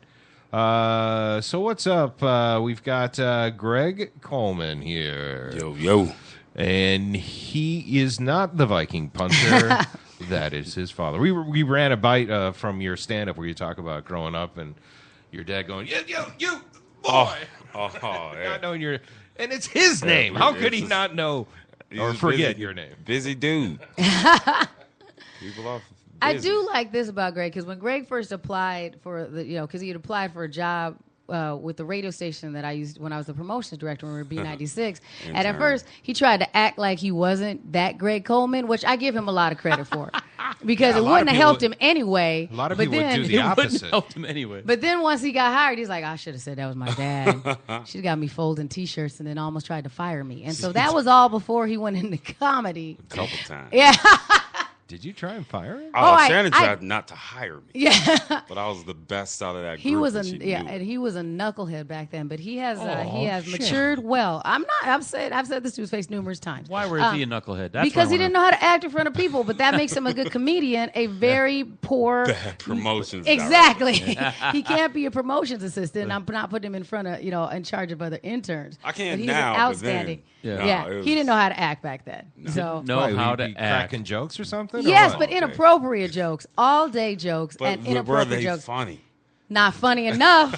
So what's up? We've got Greg Coleman here. Yo. And he is not the Viking punter. That is his father. We ran a bite from your stand-up where you talk about growing up and your dad going, you boy. Yeah. Not knowing your... And it's his name. How could he not know or forget your name? Busy dude. People off. I do like this about Greg because when Greg first applied for because he had applied for a job with the radio station that I used when I was the promotions director when we were B96. And at first, he tried to act like he wasn't that Greg Coleman, which I give him a lot of credit for. Because it wouldn't have helped him anyway. A lot of people would do the opposite. It wouldn't help him anyway. But then once he got hired, he's like, I should have said that was my dad. She got me folding T-shirts and then almost tried to fire me. And so that was all before he went into comedy. A couple times. Yeah. Did you try and fire him? Shannon tried not to hire me. Yeah. But I was the best out of that group. He was and he was a knucklehead back then, but he has matured well. I've said this to his face numerous times. Why was he a knucklehead? That's because he didn't know how to act in front of people, but that makes him a good comedian, a very poor bad promotions. Exactly. He can't be a promotions assistant. I'm not putting him in front of, in charge of other interns. I can't but now, outstanding. He didn't know how to act back then. So how to act. Cracking jokes or something? Yes, but inappropriate jokes, all day jokes, and inappropriate jokes. Funny. Not funny enough.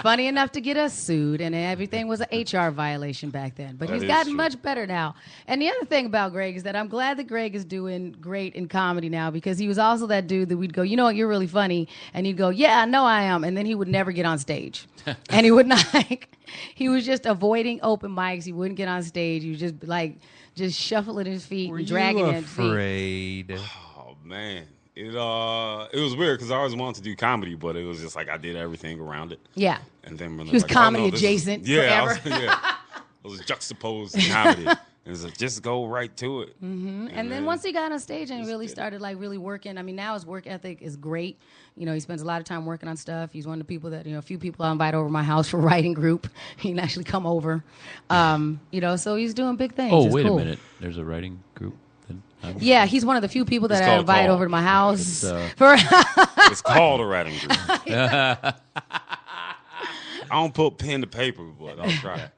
Funny enough to get us sued, and everything was an HR violation back then. But he's gotten much better now. And the other thing about Greg is that I'm glad that Greg is doing great in comedy now because he was also that dude that we'd go, you know what, you're really funny. And he'd go, yeah, I know I am. And then he would never get on stage. And he would not, he was just avoiding open mics. He wouldn't get on stage. He was just shuffling his feet and dragging his feet. Were you afraid? Oh, man. It was weird because I always wanted to do comedy, but it was just like I did everything around it. Yeah. And then when he was comedy adjacent forever. I was juxtaposed to comedy. And it's like, just go right to it. Mm-hmm. And then once he got on stage and really started like really working, I mean, now his work ethic is great. You know, he spends a lot of time working on stuff. He's one of the people that, a few people I invite over my house for writing group. He can actually come over. So he's doing big things. Oh, it's wait cool. a minute. There's a writing group? Yeah, he's one of the few people that I invite over to my house. It's called a writing group. I don't put pen to paper, but I'll try.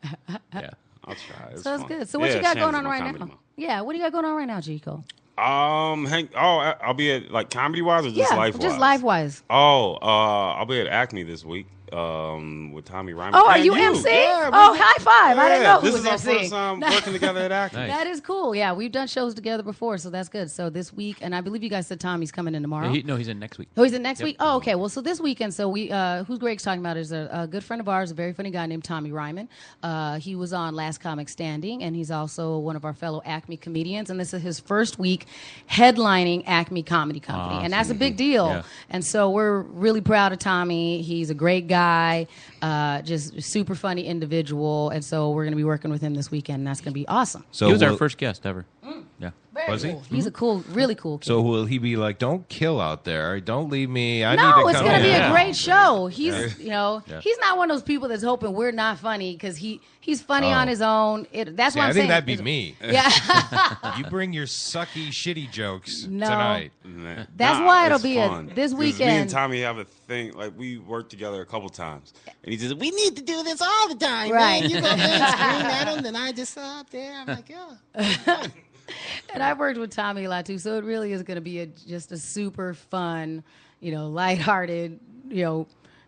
Yeah. I'll try. It's So it's fun. good. So what you got going on right Comedy now? Month. Yeah, what do you got going on right now, Chico? I'll be at like comedy wise or just life wise? Just life wise. I'll be at Acme this week with Tommy Ryman. Oh, are you MC? Yeah, high five. I didn't know who this was is our MC. first time working together at Acme. That is cool. Yeah, we've done shows together before, so that's good. So this week, and I believe you guys said Tommy's coming in tomorrow. He's in next week. Oh, he's in next week? Oh, okay. Well, so this weekend, so we, who Greg's talking about is a good friend of ours, a very funny guy named Tommy Ryman. He was on Last Comic Standing, and he's also one of our fellow Acme comedians, and this is his first week headlining Acme Comedy Company, and that's a big deal. Yeah. And so we're really proud of Tommy. He's a great guy, just super funny individual, and so we're going to be working with him this weekend, and that's going to be awesome. So he was our first guest ever. Yeah. Very Was he? cool. He's a cool, really cool kid. So will he be like, don't kill out there. Don't leave me. I need to No, come it's going to be in." a great show. He's, Yeah. he's not one of those people that's hoping we're not funny because he's funny on his own. That's See, what I'm I saying. think that'd be me. Yeah. You bring your sucky, shitty jokes No. tonight. That's why it'll it's be fun. this 'Cause Me weekend. and Tommy have a thing, like we worked together a couple times. And he says, we need to do this all the time, Right. man. You go there and scream at him, then I just up there. I'm like, yeah. And I've worked with Tommy a lot too, so it really is going to be just a super fun, lighthearted,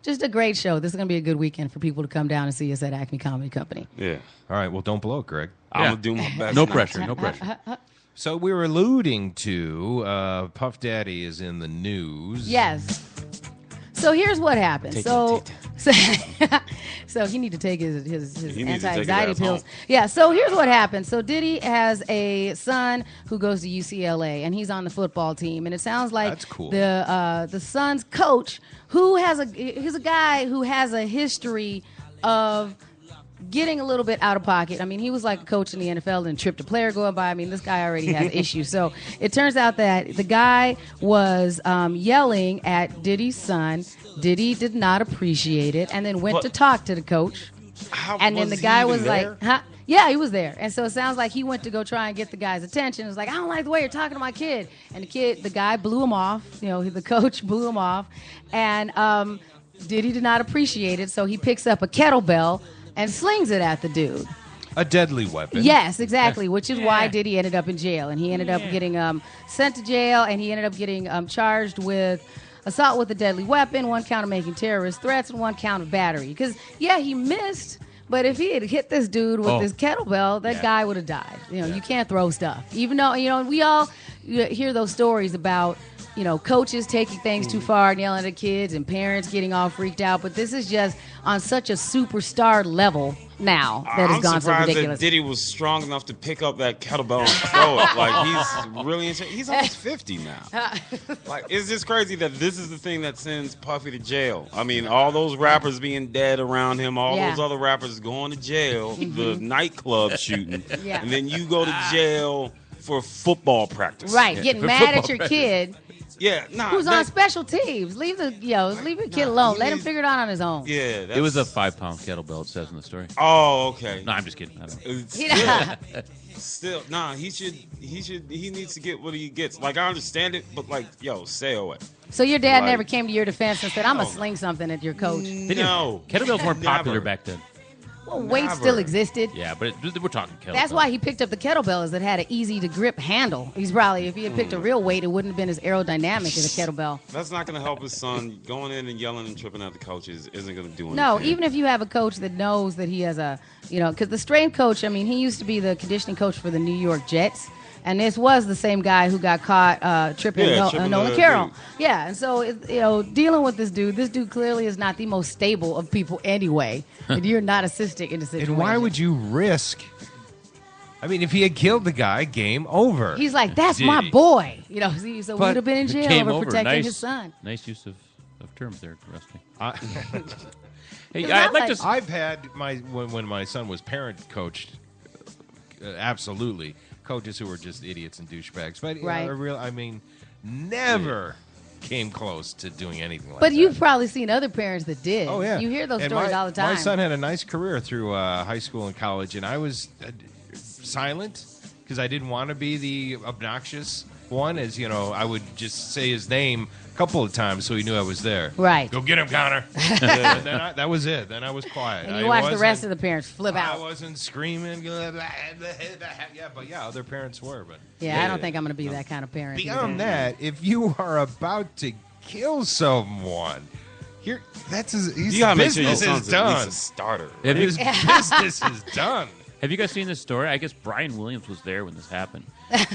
just a great show. This is going to be a good weekend for people to come down and see us at Acme Comedy Company. Yeah. All right. Well, don't blow it, Greg. I'm going to do my best. No not pressure. to. No pressure. So we were alluding to Puff Daddy is in the news. Yes. So here's what happened. Take So he need to take his He needs to take his anti-anxiety ass pills. home. Yeah. So here's what happened. So Diddy has a son who goes to UCLA, and he's on the football team. And it sounds like That's cool. the son's coach, he's a guy who has a history of getting a little bit out of pocket. I mean, he was like a coach in the NFL and tripped a player going by. I mean, this guy already has issues. So it turns out that the guy was yelling at Diddy's son. Diddy did not appreciate it and then went to talk to the coach. And then the guy was like, huh? Yeah, he was there. And so it sounds like he went to go try and get the guy's attention. It was like, I don't like the way you're talking to my kid. And the guy blew him off. The coach blew him off. And Diddy did not appreciate it. So he picks up a kettlebell and slings it at the dude. A deadly weapon. Yes, exactly, which is why Diddy ended up in jail. And he ended up getting sent to jail, and he ended up getting charged with assault with a deadly weapon, 1 count of making terrorist threats, and 1 count of battery. Because, he missed, but if he had hit this dude with this kettlebell, that guy would have died. You can't throw stuff. Even though, we all hear those stories about coaches taking things too far and yelling at kids and parents getting all freaked out. But this is just on such a superstar level now that has gone so I'm surprised ridiculous. that Diddy was strong enough to pick up that kettlebell and throw it. Like, he's really insane. He's almost 50 now. Like, it's just crazy that this is the thing that sends Puffy to jail. I mean, all those rappers being dead around him, all those other rappers going to jail, the nightclub shooting, and then you go to jail for football practice. Right, getting mad at your kid. Yeah, who's on special teams. Leave your kid alone. Let him figure it out on his own. Yeah, It was a 5-pound kettlebell, it says in the story. Oh, okay. No, I'm just kidding. I don't. Still, he needs to get what he gets. Like, I understand it, but say away. So your dad never came to your defense and said, I'm going to sling something at your coach. No. Kettlebells weren't popular back then. Well, weight still existed. Yeah, but we're talking kettlebell. That's why he picked up the kettlebell, is it had an easy to grip handle. He's probably, if he had picked a real weight, it wouldn't have been as aerodynamic as a kettlebell. That's not going to help his son. Going in and yelling and tripping at the coaches isn't going to do anything. No, even if you have a coach that knows that he has because the strength coach, I mean, he used to be the conditioning coach for the New York Jets. And this was the same guy who got caught tripping Nolan Carroll. Yeah, and so, dealing with this dude clearly is not the most stable of people anyway. And you're not assisting in the situation. And why would you risk? I mean, if he had killed the guy, game over. He's like, that's my boy. So we would have been in jail over protecting his son. Nice use of terms there, Rusty. Hey, I'd like to. I've had when my son was parent coached absolutely coaches who were just idiots and douchebags. But Right. never came close to doing anything like But that. you've probably seen other parents that did. Oh, yeah. You hear those And stories all the time. My son had a nice career through high school and college, and I was silent because I didn't want to be the obnoxious one. As you know, I would just say his name a couple of times so he knew I was there. Right. Go get him, Connor. That was it. Then I was quiet. And you watch the rest of the parents flip out. I wasn't screaming. Yeah, but other parents were. But Yeah, I don't think I'm going to be that kind of parent. beyond either. that, if you are about to kill someone, his You gotta make sure your business son's is at done. least a starter. His business is done. Have you guys seen this story? I guess Brian Williams was there when this happened,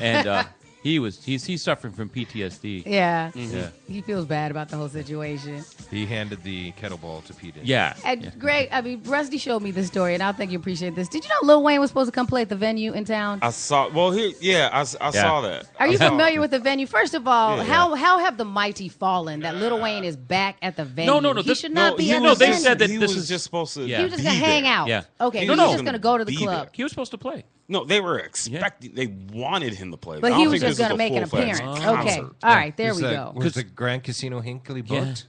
and he's suffering from PTSD. Yeah. Yeah. He feels bad about the whole situation. He handed the kettlebell to Pete. Yeah. And Greg, Rusty showed me this story, and I think you appreciate this. Did you know Lil Wayne was supposed to come play at the venue in town? I saw. Well, I saw that. Are you I saw- familiar with the venue? First of all, Yeah. how have the mighty fallen that Lil Wayne is back at the venue? No. He should not be at No, the they venue. said that he this was is just supposed to. Yeah. He was just be going to hang there. out. Yeah. Okay, He he was was just just going to gonna go to the be club. there. He was supposed to play. No, they were expecting. They wanted him to play. But I he don't was think just this going to was a make an full-fledged appearance. concert. Okay. All right, there we Was go. the Grand Casino Hinkley booked?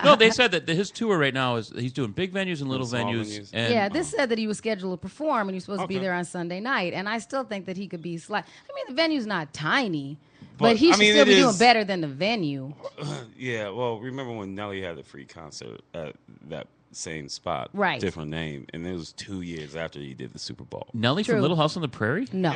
No, they said that his tour right now is he's doing big venues and little Small venues. venues. And Yeah, this said that he was scheduled to perform and he was supposed to be Okay. there on Sunday night. And I still think that he could be slight. I mean, the venue's not tiny, but But, he I should mean, still it be doing is- better than the venue. Yeah, well, remember when Nelly had the free concert at that same spot? Right. Different name. And it was 2 years after he did the Super Bowl. Nelly True. from Little House on the Prairie. No.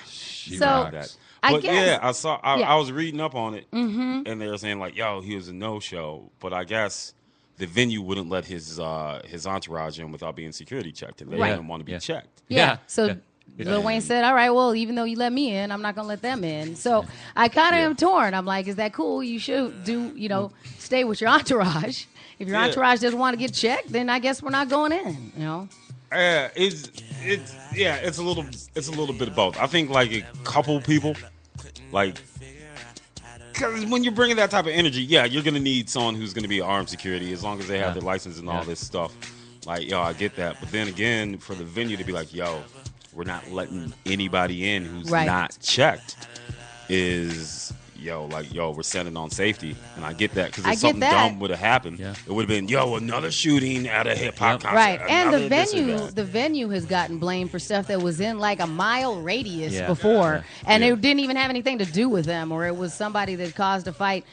She So, rocked that. I But guess- yeah, I saw. I yeah. was reading up on it, Mhm. and they were saying like, "Yo, he was a no-show." But I guess the venue wouldn't let his entourage in without being security checked, and they Right. didn't want to be checked. Yeah. So Yeah. Lil Wayne said, all right, well, even though you let me in, I'm not going to let them in. So I kind of am torn. I'm like, is that cool? You should stay with your entourage. If your Yeah. entourage doesn't want to get checked, then I guess we're not going in, you know? It's a little bit of both. I think like a couple people, like, because when you're bringing that type of energy, yeah, you're gonna need someone who's gonna be armed security as long as they have their license and all this stuff. Like, yo, I get that, but then again, for the venue to be like, yo, we're not letting anybody in who's Right. not checked, is. We're setting on safety, and I get that because I if get something that. dumb would have happened, it would have been, another shooting at a hip hop concert. Right, and another this or that. the venue has gotten blamed for stuff that was in like a mile radius Yeah. before, and Yeah. it didn't even have anything to do with them, or it was somebody that caused a fight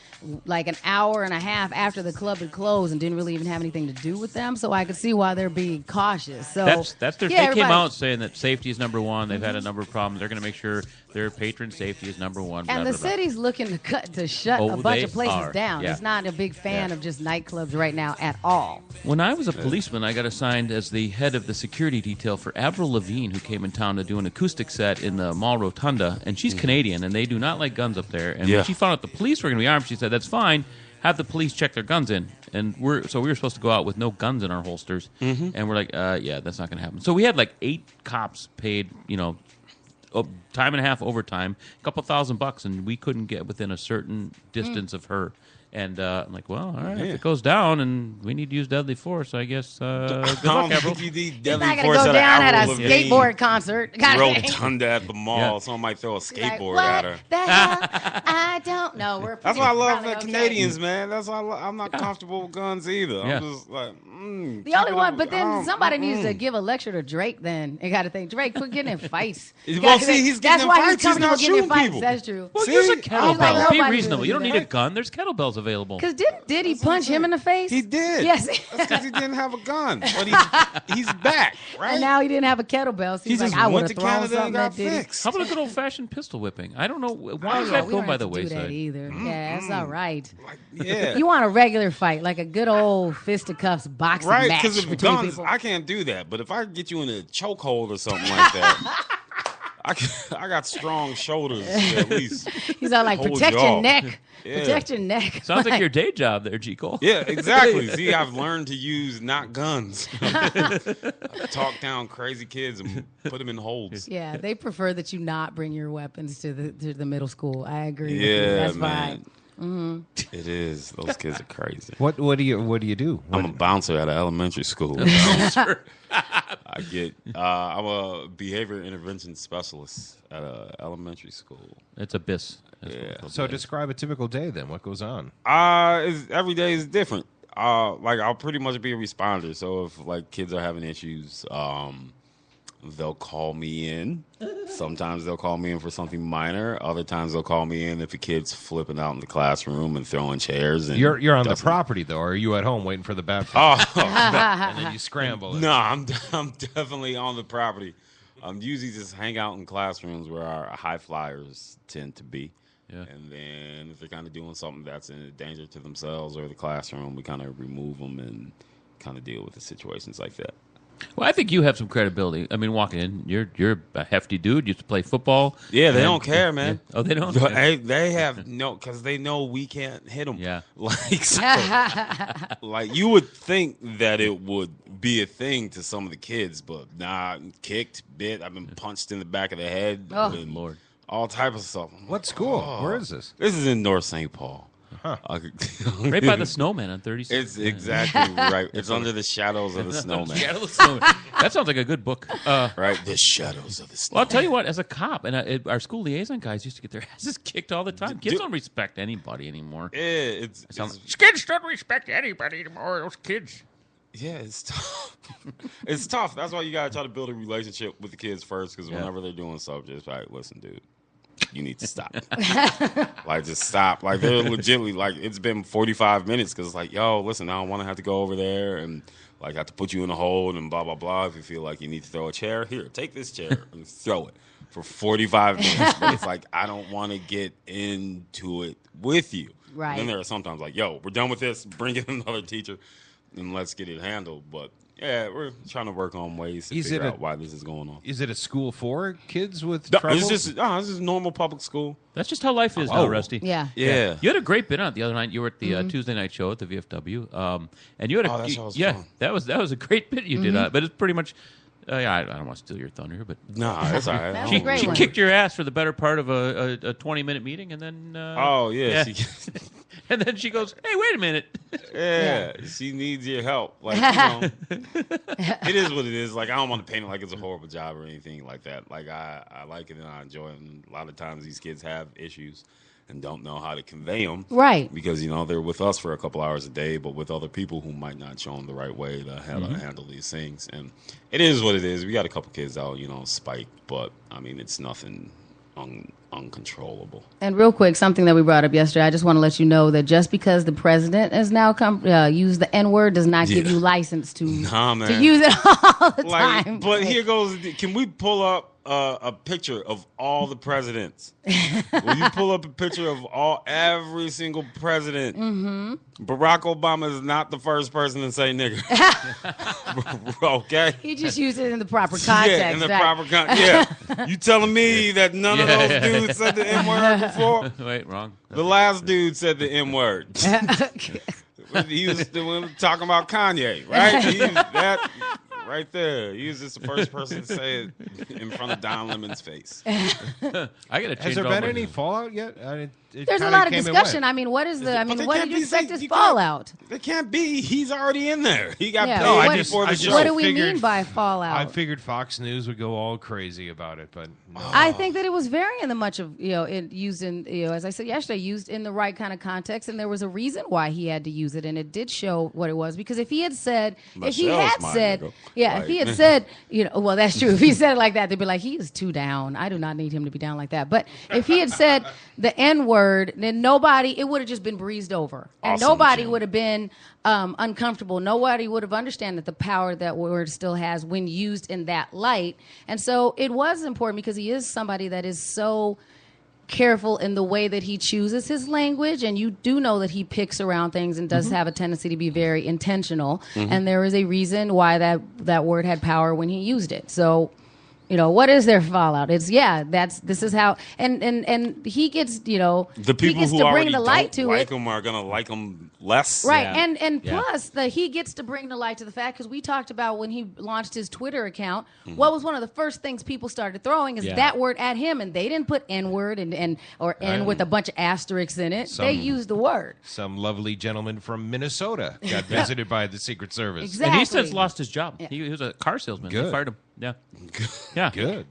like an hour and a half after the club had closed and didn't really even have anything to do with them. So I could see why they're being cautious. So That's their. yeah, They came everybody- out saying that safety is number one. They've had a number of problems. They're going to make sure their patron safety is number one. And blah, the blah, blah. city's looking to shut Oh, a bunch they of places are. down. Yeah. It's not a big fan of just nightclubs right now at all. When I was a policeman, I got assigned as the head of the security detail for Avril Lavigne, who came in town to do an acoustic set in the mall rotunda. And she's Canadian, and they do not like guns up there. And Yeah. when she found out the police were going to be armed, she said, "That's fine. Have the police check their guns in." And we were supposed to go out with no guns in our holsters. Mhm. And we're like, yeah, that's not going to happen. So we had like 8 cops paid, time and a half overtime, a couple $1,000, and we couldn't get within a certain distance of her. And I'm like, well, all right, if Yeah. it goes down and we need to use deadly force, I guess good luck, don't Avril. think you need He's deadly not going force to go at down an at a Avril Lavigne skateboard concert. rotunda at the mall. Yeah. Someone might throw a He's like, skateboard what at her. the hell? I don't know. We're That's why I love probably the okay. Canadians, man. That's why I'm not comfortable with guns either. Yeah. I'm just like, The only one, but then somebody needs to give a lecture to Drake. Then you got to think, Drake, quit getting in fights. You Well, gotta see, think, he's that's getting in why fights, he's he's comfortable not getting in shooting fights. people. That's true. Well, See? use a Like, kettlebell. Be nobody reasonable. You don't does need a that. gun. There's kettlebells available. Because did he punch him in the face? He did. Yes. That's because he didn't have a gun. But he's back, right? And now he didn't have a kettlebell. So He he's like, just I would went have to thrown Canada and something got that did it. fixed. How about a good old-fashioned pistol whipping? I don't know. Why does Yeah, that we go don't by have the to do that wayside? either. Yeah, that's all right. Yeah. You want a regular fight, like a good old fisticuffs boxing Right, match because of between guns, people. I can't do that. But if I get you in a chokehold or something like that, I got strong shoulders to at least. He's all like, hold protect you your off. neck. Yeah. Protect your neck. Sounds like your day job there, G. Cole. Yeah, exactly. See, I've learned to use not guns. Talk down crazy kids and put them in holds. Yeah, they prefer that you not bring your weapons to the middle school. I agree. with you. Yeah, That's man. fine. Mm-hmm. It is. Those kids are crazy. What do you do? I'm a bouncer at an elementary school. I'm a behavior intervention specialist at an elementary school. It's a BIS. So describe a typical day then. What goes on? Every day is different. Like I'll pretty much be a responder. So if like kids are having issues, they'll call me in. Sometimes they'll call me in for something minor. Other times they'll call me in if a kid's flipping out in the classroom and throwing chairs. And You're on the property though, or are you at home waiting for the bat? And then you scramble. No, I'm definitely on the property. Usually just hang out in classrooms where our high flyers tend to be. Yeah. And then if they're kind of doing something that's in danger to themselves or the classroom, we kind of remove them and kind of deal with the situations like that. Well, I think you have some credibility. I mean, walking in, you're a hefty dude. Used to play football. Yeah, they don't care, man. Yeah. Oh, they don't. They have no, because they know we can't hit them. Yeah, like so, like you would think that it would be a thing to some of the kids, but nah, kicked, bit. I've been punched in the back of the head. Oh, Lord, all type of stuff. What school? Where is this? This is in North St. Paul. Huh. Right by the snowman on 36. It's exactly right. It's under the shadows of the snowman. Shadow of the snowman. That sounds like a good book. Right, the shadows of the snowman. Well, I'll tell you what. As a cop, and our school liaison guys used to get their asses kicked all the time. Kids don't respect anybody anymore. Yeah, kids don't respect anybody anymore. Those kids. Yeah, it's tough. It's tough. That's why you gotta try to build a relationship with the kids first, because whenever they're doing stuff, just like, listen, dude, you need to stop. Like, just stop. Like, they're legitimately, like, it's been 45 minutes because it's like, yo, listen, I don't want to have to go over there and, like, have to put you in a hold and blah, blah, blah. If you feel like you need to throw a chair, here, take this chair and throw it for 45 minutes. But it's like, I don't want to get into it with you. Right. And then there are sometimes like, yo, we're done with this. Bring in another teacher and let's get it handled. But yeah, we're trying to work on ways to figure out why this is going on. Is it a school for kids with No, trouble? it's just normal public school. That's just how life is now, Rusty. Yeah. Yeah. You had a great bit on it the other night. You were at the Tuesday night show at the VFW, and you had that show was fun. that was a great bit you did on it. But it's pretty much. I don't want to steal your thunder here, but no, that's all right. That was a great she one. kicked your ass for the better part of a 20-minute meeting, and then and then she goes, "Hey, wait a minute." Yeah, she needs your help. Like, you know, it is what it is. Like, I don't want to paint it like it's a horrible job or anything like that. Like, I like it and I enjoy it. And a lot of times these kids have issues and don't know how to convey them. Right. Because, you know, they're with us for a couple hours a day, but with other people who might not show them the right way to how to handle these things. And it is what it is. We got a couple kids out, you know, spike, but, I mean, it's nothing uncontrollable. And real quick, something that we brought up yesterday, I just want to let you know that just because the president has now used the N-word does not give you license to use it all the time. But here goes, can we pull up a picture of all the presidents? Will you pull up a picture of every single president? Mm-hmm. Barack Obama is not the first person to say nigger. Okay? He just used it in the proper context. Yeah, in the proper context. Yeah. You telling me that none of those dudes said the N-word before? Wait, wrong. The last dude said the N-word. He was talking about Kanye, right? He used that right there. He was just the first person to say it in front of Don Lemon's face. I gotta change. Has there been any fallout yet? There's a lot of discussion. I mean, what is the? I mean, what do you expect is fallout? It can't be. He's already in there. He got paid before the show. What do we mean by fallout? I figured Fox News would go all crazy about it, but no. I think that it was very in the much of used in as I said yesterday, used in the right kind of context, and there was a reason why he had to use it, and it did show what it was. Because if he had said, if he had said, well, that's true. If he said it like that, they'd be like, he is too down. I do not need him to be down like that. But if he had said the N-word, then it would have just been breezed over. And nobody would have been uncomfortable. Nobody would have understood that the power that word still has when used in that light. And so it was important because he is somebody that is so careful in the way that he chooses his language, and you do know that he picks around things and does have a tendency to be very intentional, and there is a reason why that word had power when he used it. So What is their fallout? It's this is how, and he gets, the people he gets who to already bring the light don't to like it. him are gonna like him less, Right, and plus he gets to bring the light to the fact, because we talked about when he launched his Twitter account, what was one of the first things people started throwing is that word at him, and they didn't put N-word or N with a bunch of asterisks in it. They used the word. Some lovely gentleman from Minnesota got visited by the Secret Service. Exactly. And he since lost his job. He was a car salesman. Good. They fired him. Yeah. Good.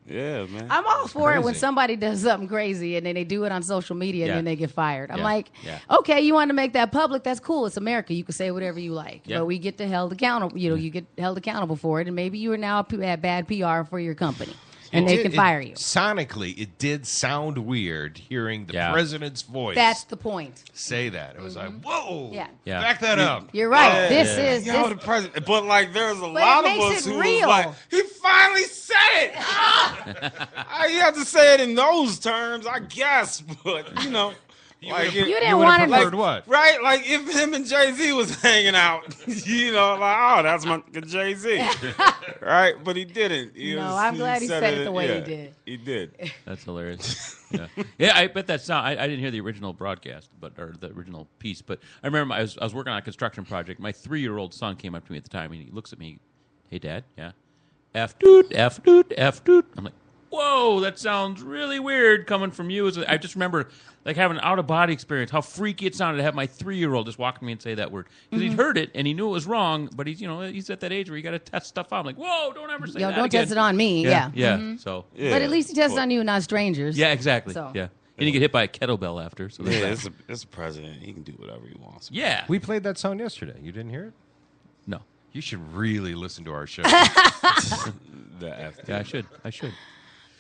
Yeah, man. I'm all for it when crazy. somebody does something crazy and then they do it on social media and then they get fired. I'm like, Yeah. okay, you want to make that public? That's cool. It's America. You can say whatever you like, Yeah. but we get held accountable. You get held accountable for it, and maybe you are now at bad PR for your company, and they can fire you. Sonically, it did sound weird hearing the president's voice. That's the point. Say that. It was like, whoa, Yeah. back that up. You're right. This is the president. But like, there's a But lot it of makes us it who real. was like, he finally said it. You have to say it in those terms, I guess. But like You didn't want to preferred what? right? Like if him and Jay-Z was hanging out, that's my Jay-Z, right? But he didn't. I'm glad he said it the way he did. He did. That's hilarious. Yeah, I bet that's not. I didn't hear the original broadcast, or the original piece. But I remember I was working on a construction project. My 3-year-old son came up to me at the time, and he looks at me. Hey, Dad. Yeah. F dude, F dude, F dude. I'm like, whoa, that sounds really weird coming from you. I just remember like having an out-of-body experience, how freaky it sounded to have my 3-year-old just walk to me and say that word. Because he'd heard it, and he knew it was wrong, but he's at that age where you got to test stuff out. I'm like, whoa, don't ever say that don't again. test it on me. Yeah. Yeah. So. Yeah. But at least he tested on you, not strangers. Yeah, exactly. So. Yeah. And you get hit by a kettlebell after. So It's a president. He can do whatever he wants. Yeah. We played that song yesterday. You didn't hear it? No. You should really listen to our show. Yeah, I should.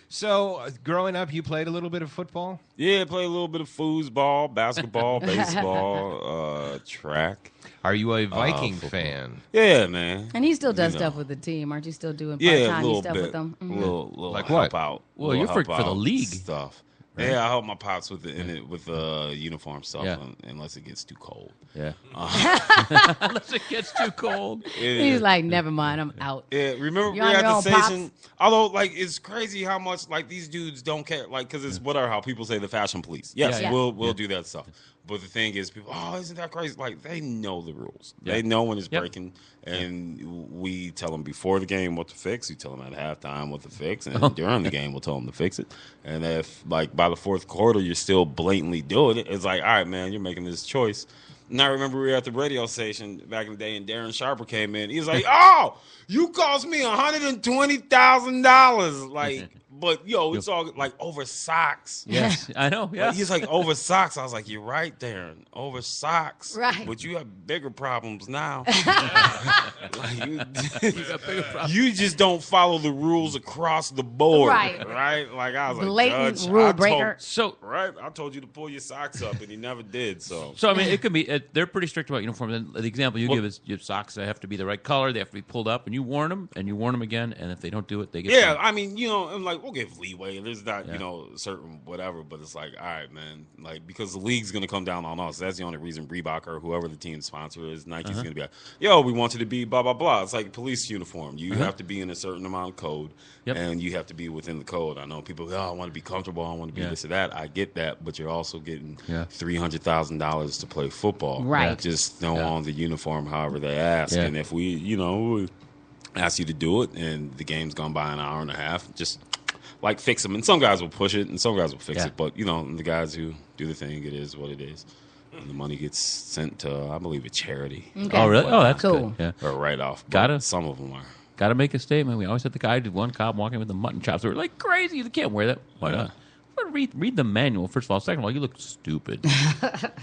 So, growing up, you played a little bit of football? Yeah, I played a little bit of foosball, basketball, baseball, track. Are you a Viking fan? Yeah, man. And he still does stuff with the team. Aren't you still doing Yeah, a part-time little stuff bit. with them? Mhm. Little Like help what? out. Well, little you're for help the out league. stuff. Right. Yeah, I help my pops with uniform stuff, Yeah. Unless it gets too cold. Yeah. Unless it gets too cold. He's like, never mind, I'm out. Yeah, remember You're we on had your the own, station. Although, like, it's crazy how much like these dudes don't care, like, because it's whatever how people say the fashion police. Yes, Yeah. we'll do that stuff. But the thing is, people, isn't that crazy? Like, they know the rules. Yeah. They know when it's Yep. breaking, and we tell them before the game what to fix. We tell them at halftime what to fix, and during the game we'll tell them to fix it. And if, like, by the fourth quarter you're still blatantly doing it, it's like, all right, man, you're making this choice. And I remember we were at the radio station back in the day, and Darren Sharper came in. He was like, "Oh, you cost me $120,000." Like, but it's all like over socks. Yes, I know. Yeah. Like, he's like, over socks. I was like, you're right, Darren. Over socks. Right. But you have bigger problems now. Like, got bigger problems. you just don't follow the rules across the board. Right. Right? Like, I was Blatant like, Judge, rule I breaker. Right? I told you to pull your socks up, and he never did, so. So I mean, it could be. They're pretty strict about uniforms. And the example you give is your socks. They have to be the right color. They have to be pulled up, and you warn them, and you warn them again. And if they don't do it, they get. Yeah, fined. I mean, I'm like, we'll give leeway. There's not, certain whatever, but it's like, all right, man, like, because the league's going to come down on us. That's the only reason Reebok or whoever the team sponsor is, Nike's going to be like, yo, we want you to be blah, blah, blah. It's like police uniform. You have to be in a certain amount of code, and you have to be within the code. I know people, I want to be comfortable. I want to be this or that. I get that, but you're also getting $300,000 to play football. Right. Just throw on the uniform however they ask. And if we ask you to do it, and the game's gone by an hour and a half, just like fix them. And some guys will push it, and some guys will fix it. But the guys who do the thing, it is what it is. And the money gets sent to, I believe, a charity. Okay. Oh, really? Oh, that's cool. Good. Yeah. Or right off. Some of them are. Got to make a statement. We always had the guy, one cop walking with the mutton chops. They were like crazy. You can't wear that. Why not? Well, read the manual, first of all. Second of all, you look stupid.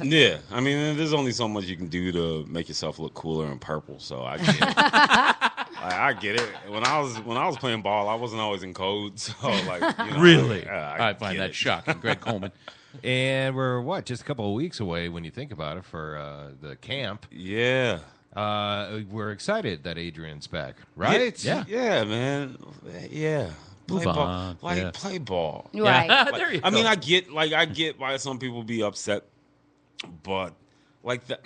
Yeah. I mean, there's only so much you can do to make yourself look cooler in purple, so I get it. I get it. When I was playing ball, I wasn't always in code, so Really? I find that shocking, Greg Coleman. And we're, just a couple of weeks away when you think about it for the camp. Yeah. We're excited that Adrian's back, right? Yeah. Yeah, man. Yeah. Play Move ball. on. Like, play ball. Right. Yeah. There you go. I mean, I get why some people be upset, but like that.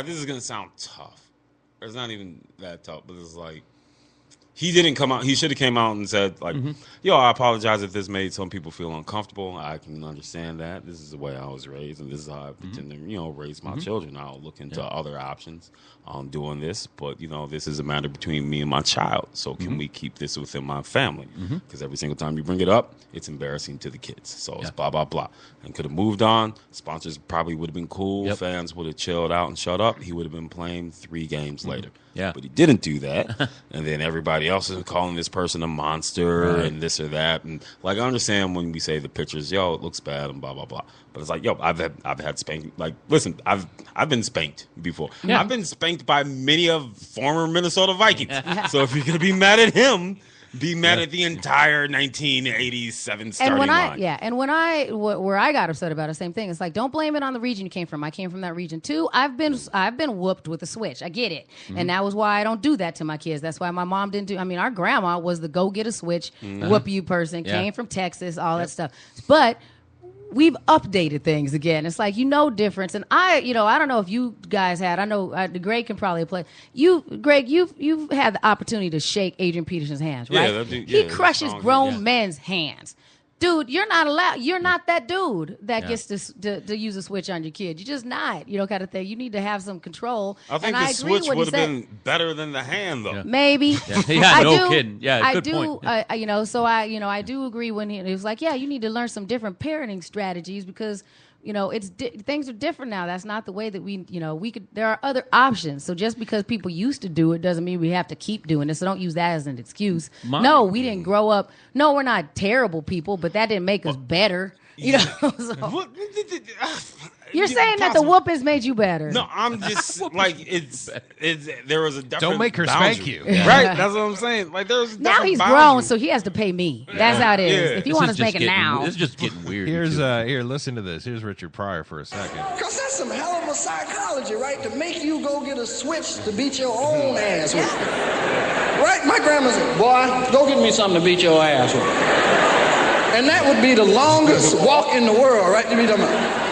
This is gonna sound tough. It's not even that tough, but it's like he didn't come out. He should have came out and said, like, yo, I apologize if this made some people feel uncomfortable. I can understand that. This is the way I was raised, and this is how I pretend to, raise my children. I'll look into other options on doing this, but, this is a matter between me and my child. So can we keep this within my family? Because every single time you bring it up, it's embarrassing to the kids. So it's blah, blah, blah. And could have moved on. Sponsors probably would have been cool. Fans would have chilled out and shut up. He would have been playing 3 games later. Yeah. But he didn't do that. And then everybody else is calling this person a monster and this or that. And like, I understand when we say the pictures, yo, it looks bad and blah, blah, blah. But it's like, yo, I've had spanking. Like, listen, I've been spanked before. Yeah. I've been spanked by many of former Minnesota Vikings. So if you're going to be mad at him, be mad at the entire 1987 starting line. And where I got upset about it, same thing. It's like, don't blame it on the region you came from. I came from that region too. I've been whooped with a switch. I get it, and that was why I don't do that to my kids. That's why my mom didn't do. I mean, our grandma was the go get a switch, whoop you person. Came from Texas, all that stuff. But we've updated things again. It's like, difference. And I don't know if you guys had, I know Greg can probably play. Greg, you've had the opportunity to shake Adrian Peterson's hands, right? He crushes grown men's hands. Dude, you're not allowed. You're not that dude that gets to use a switch on your kid. You're just not, kind of thing. You need to have some control. I think the switch would have been better than the hand, though. Yeah. Maybe. No kidding. Yeah, good point. Yeah. So I do agree when he was like, you need to learn some different parenting strategies because things are different now. That's not the way that we could. There are other options. So just because people used to do it doesn't mean we have to keep doing it. So don't use that as an excuse. No, we didn't grow up. No, we're not terrible people, but that didn't make us better. So. You're saying that the whoopings made you better. No, I'm just like it's there was a definite don't make her boundary. spank you. Right? That's what I'm saying. Like there's now he's grown, so he has to pay me. That's how it is. Yeah. If you want to spank it now, this is just getting weird. Here, listen to this. Here's Richard Pryor for a second. Because that's some hell of a psychology, right? To make you go get a switch to beat your own ass with. Right? My grandma said, boy, go get me something to beat your ass with. And that would be the longest walk in the world, right? To be talking about.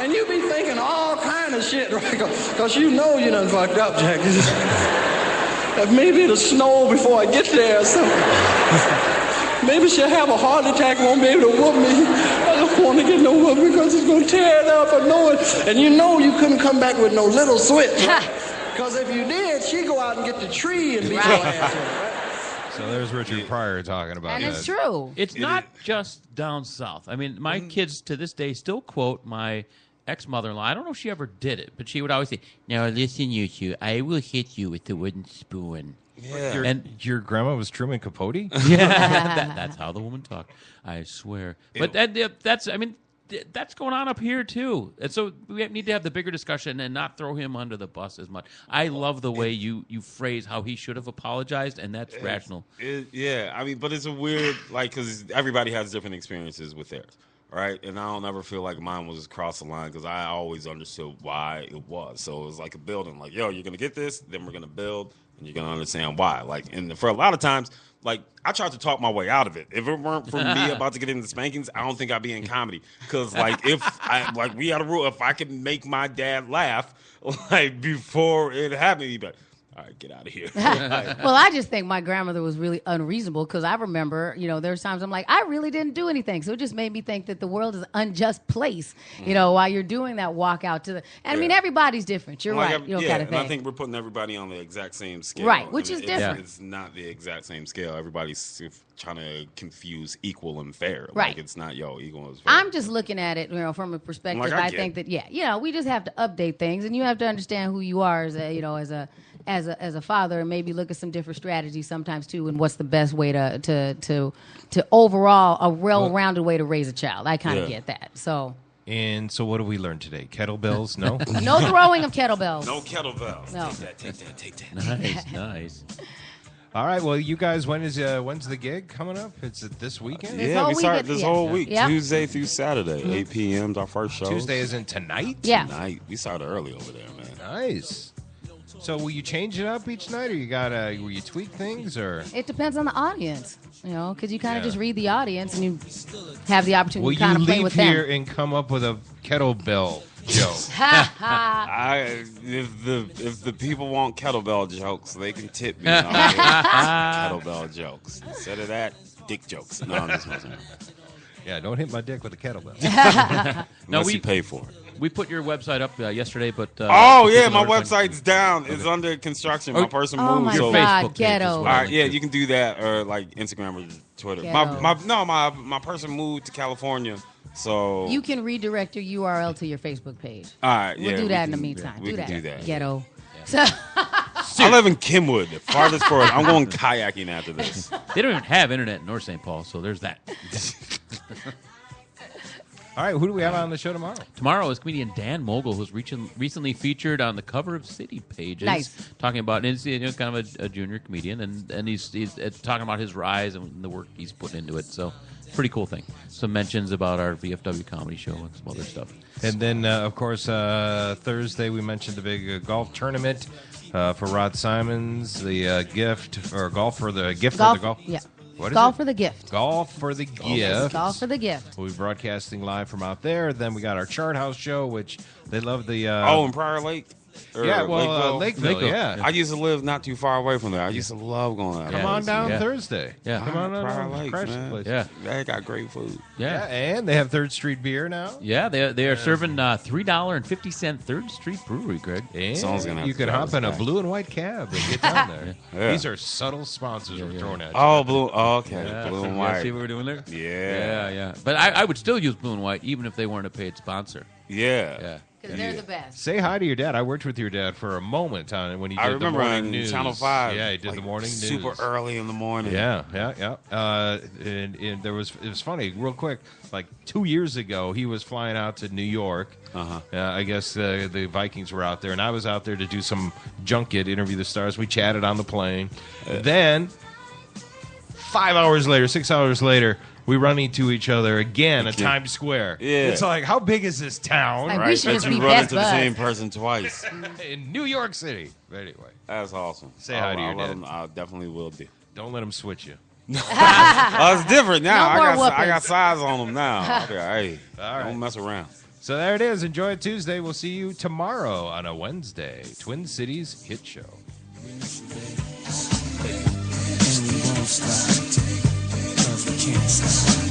And you be thinking all kind of shit, right? Because you done fucked up, Jack. That maybe it'll snow before I get there or something. Maybe she'll have a heart attack and won't be able to whoop me. I don't want to get no whooping because it's going to tear it up. I know it. And you couldn't come back with no little switch. Because if you did, she'd go out and get the tree and beat your ass with it, right? So there's Richard Pryor talking about and that. it's true. It's not just down south. I mean, my kids to this day still quote my ex-mother-in-law. I don't know if she ever did it, but she would always say, "Now listen, you two, I will hit you with the wooden spoon." Yeah. And your grandma was Truman Capote? Yeah, that's how the woman talked. I swear. But that's going on up here too. And so we need to have the bigger discussion and not throw him under the bus as much. I love the way you phrase how he should have apologized, and that's rational. But it's a weird, because everybody has different experiences with theirs, right? And I don't ever feel like mine was across the line because I always understood why it was. So it was like a building, like, yo, you're going to get this, then we're going to build, and you're going to understand why. And for a lot of times, I tried to talk my way out of it. If it weren't for me about to get into spankings, I don't think I'd be in comedy. Because, we had a rule. If I could make my dad laugh, before it happened, he'd be like, all right, get out of here. Well, I just think my grandmother was really unreasonable because I remember, there's times I'm like, I really didn't do anything. So it just made me think that the world is an unjust place, while you're doing that walk out to the... I mean, everybody's different. You're right. Kind of and thing. I think we're putting everybody on the exact same scale. Right, which is different. It's not the exact same scale. Everybody's trying to confuse equal and fair. Right. It's not, equal and fair. I'm just looking at it, from a perspective. I think that, we just have to update things, and you have to understand who you are as a father, and maybe look at some different strategies sometimes too, and what's the best way to overall a well-rounded way to raise a child. I kind of get that. So. And so what have we learned today? Kettlebells? No? No throwing of kettlebells. No kettlebells. No. Take that. Nice. All right. Well, you guys, when's the gig coming up? It's this weekend? We start this whole week, Yep. Tuesday through Saturday, 8 p.m. is our first show. Tuesday isn't tonight? Yeah. Tonight. We started early over there, man. Nice. So will you change it up each night, or will you tweak things, or? It depends on the audience, because you kind of just read the audience and you have the opportunity to kind of play with them. Will you leave here and come up with a kettlebell joke. If the people want kettlebell jokes, they can tip me. Kettlebell jokes instead of that, dick jokes. No, I'm just messing. Yeah, don't hit my dick with a kettlebell. Unless you pay for it. We put your website up yesterday, but oh yeah, my website's down. It's under construction. My person moved. Oh my so God, Facebook ghetto. well. Yeah, you can do that or like Instagram or Twitter. My person moved to California, so You can redirect your URL to your Facebook page. All right, we'll do that in the meantime. We can do that. Ghetto. So, I live in Kenwood, the farthest forward. I'm going kayaking after this. They don't even have internet in North St. Paul, so there's that. All right, who do we have on the show tomorrow? Tomorrow is comedian Dan Mogul, who's recently featured on the cover of City Pages. Nice. Talking about, and he's kind of a junior comedian, and he's talking about his rise and the work he's put into it. So, pretty cool thing. Some mentions about our VFW comedy show and some other stuff. And then, of course, Thursday we mentioned the big golf tournament for Rod Simons, the gift, or golf for the gift for the golf. Yeah. What is Golf it? for the gift. Golf for the gift. Golf for the gift. We'll be broadcasting live from out there. Then we got our Chart House show, which they love the... in Prior Lake? Yeah, well, Lakeville, yeah. I used to live not too far away from there. I used to love going out. Come on down Thursday. Yeah. Come on Prior down. Lakes, man. Place. Yeah. They got great food. Yeah. And they have 3rd Street beer now. Yeah, they are serving $3.50 3rd Street Brewery, Greg. And Someone's gonna have you to could drive hop us in a back. blue and white cab and get down there. Yeah. These are subtle sponsors we're throwing at you. Oh, blue. Oh, okay. Yeah, Blue and yeah, white. see what we're doing there? Yeah. But I would still use Blue and White, even if they weren't a paid sponsor. Yeah. Because they're the best. Say hi to your dad. I worked with your dad for a moment on when he did I remember the morning on news. Channel 5. Yeah, he did like, the morning news. super early in the morning. Yeah. And there was, it was funny, real quick, like 2 years ago, he was flying out to New York. I guess the Vikings were out there, and I was out there to do some junket, interview the stars. We chatted on the plane. Then, 5 hours later, 6 hours later, we run into each other again at Times Square. Yeah. It's like, how big is this town? Like, we should just be run best into the buds. same person twice. In New York City. But anyway, That's awesome. Say hi to your dad. I definitely will do. Don't let him switch you. Oh, it's different now. No more I got whoopings. size on them now. Okay, hey, All right. don't mess around. So there it is. Enjoy it Tuesday. We'll see you tomorrow on a Wednesday. Twin Cities Hit Show. And we won't stop, 'cause we can't stop.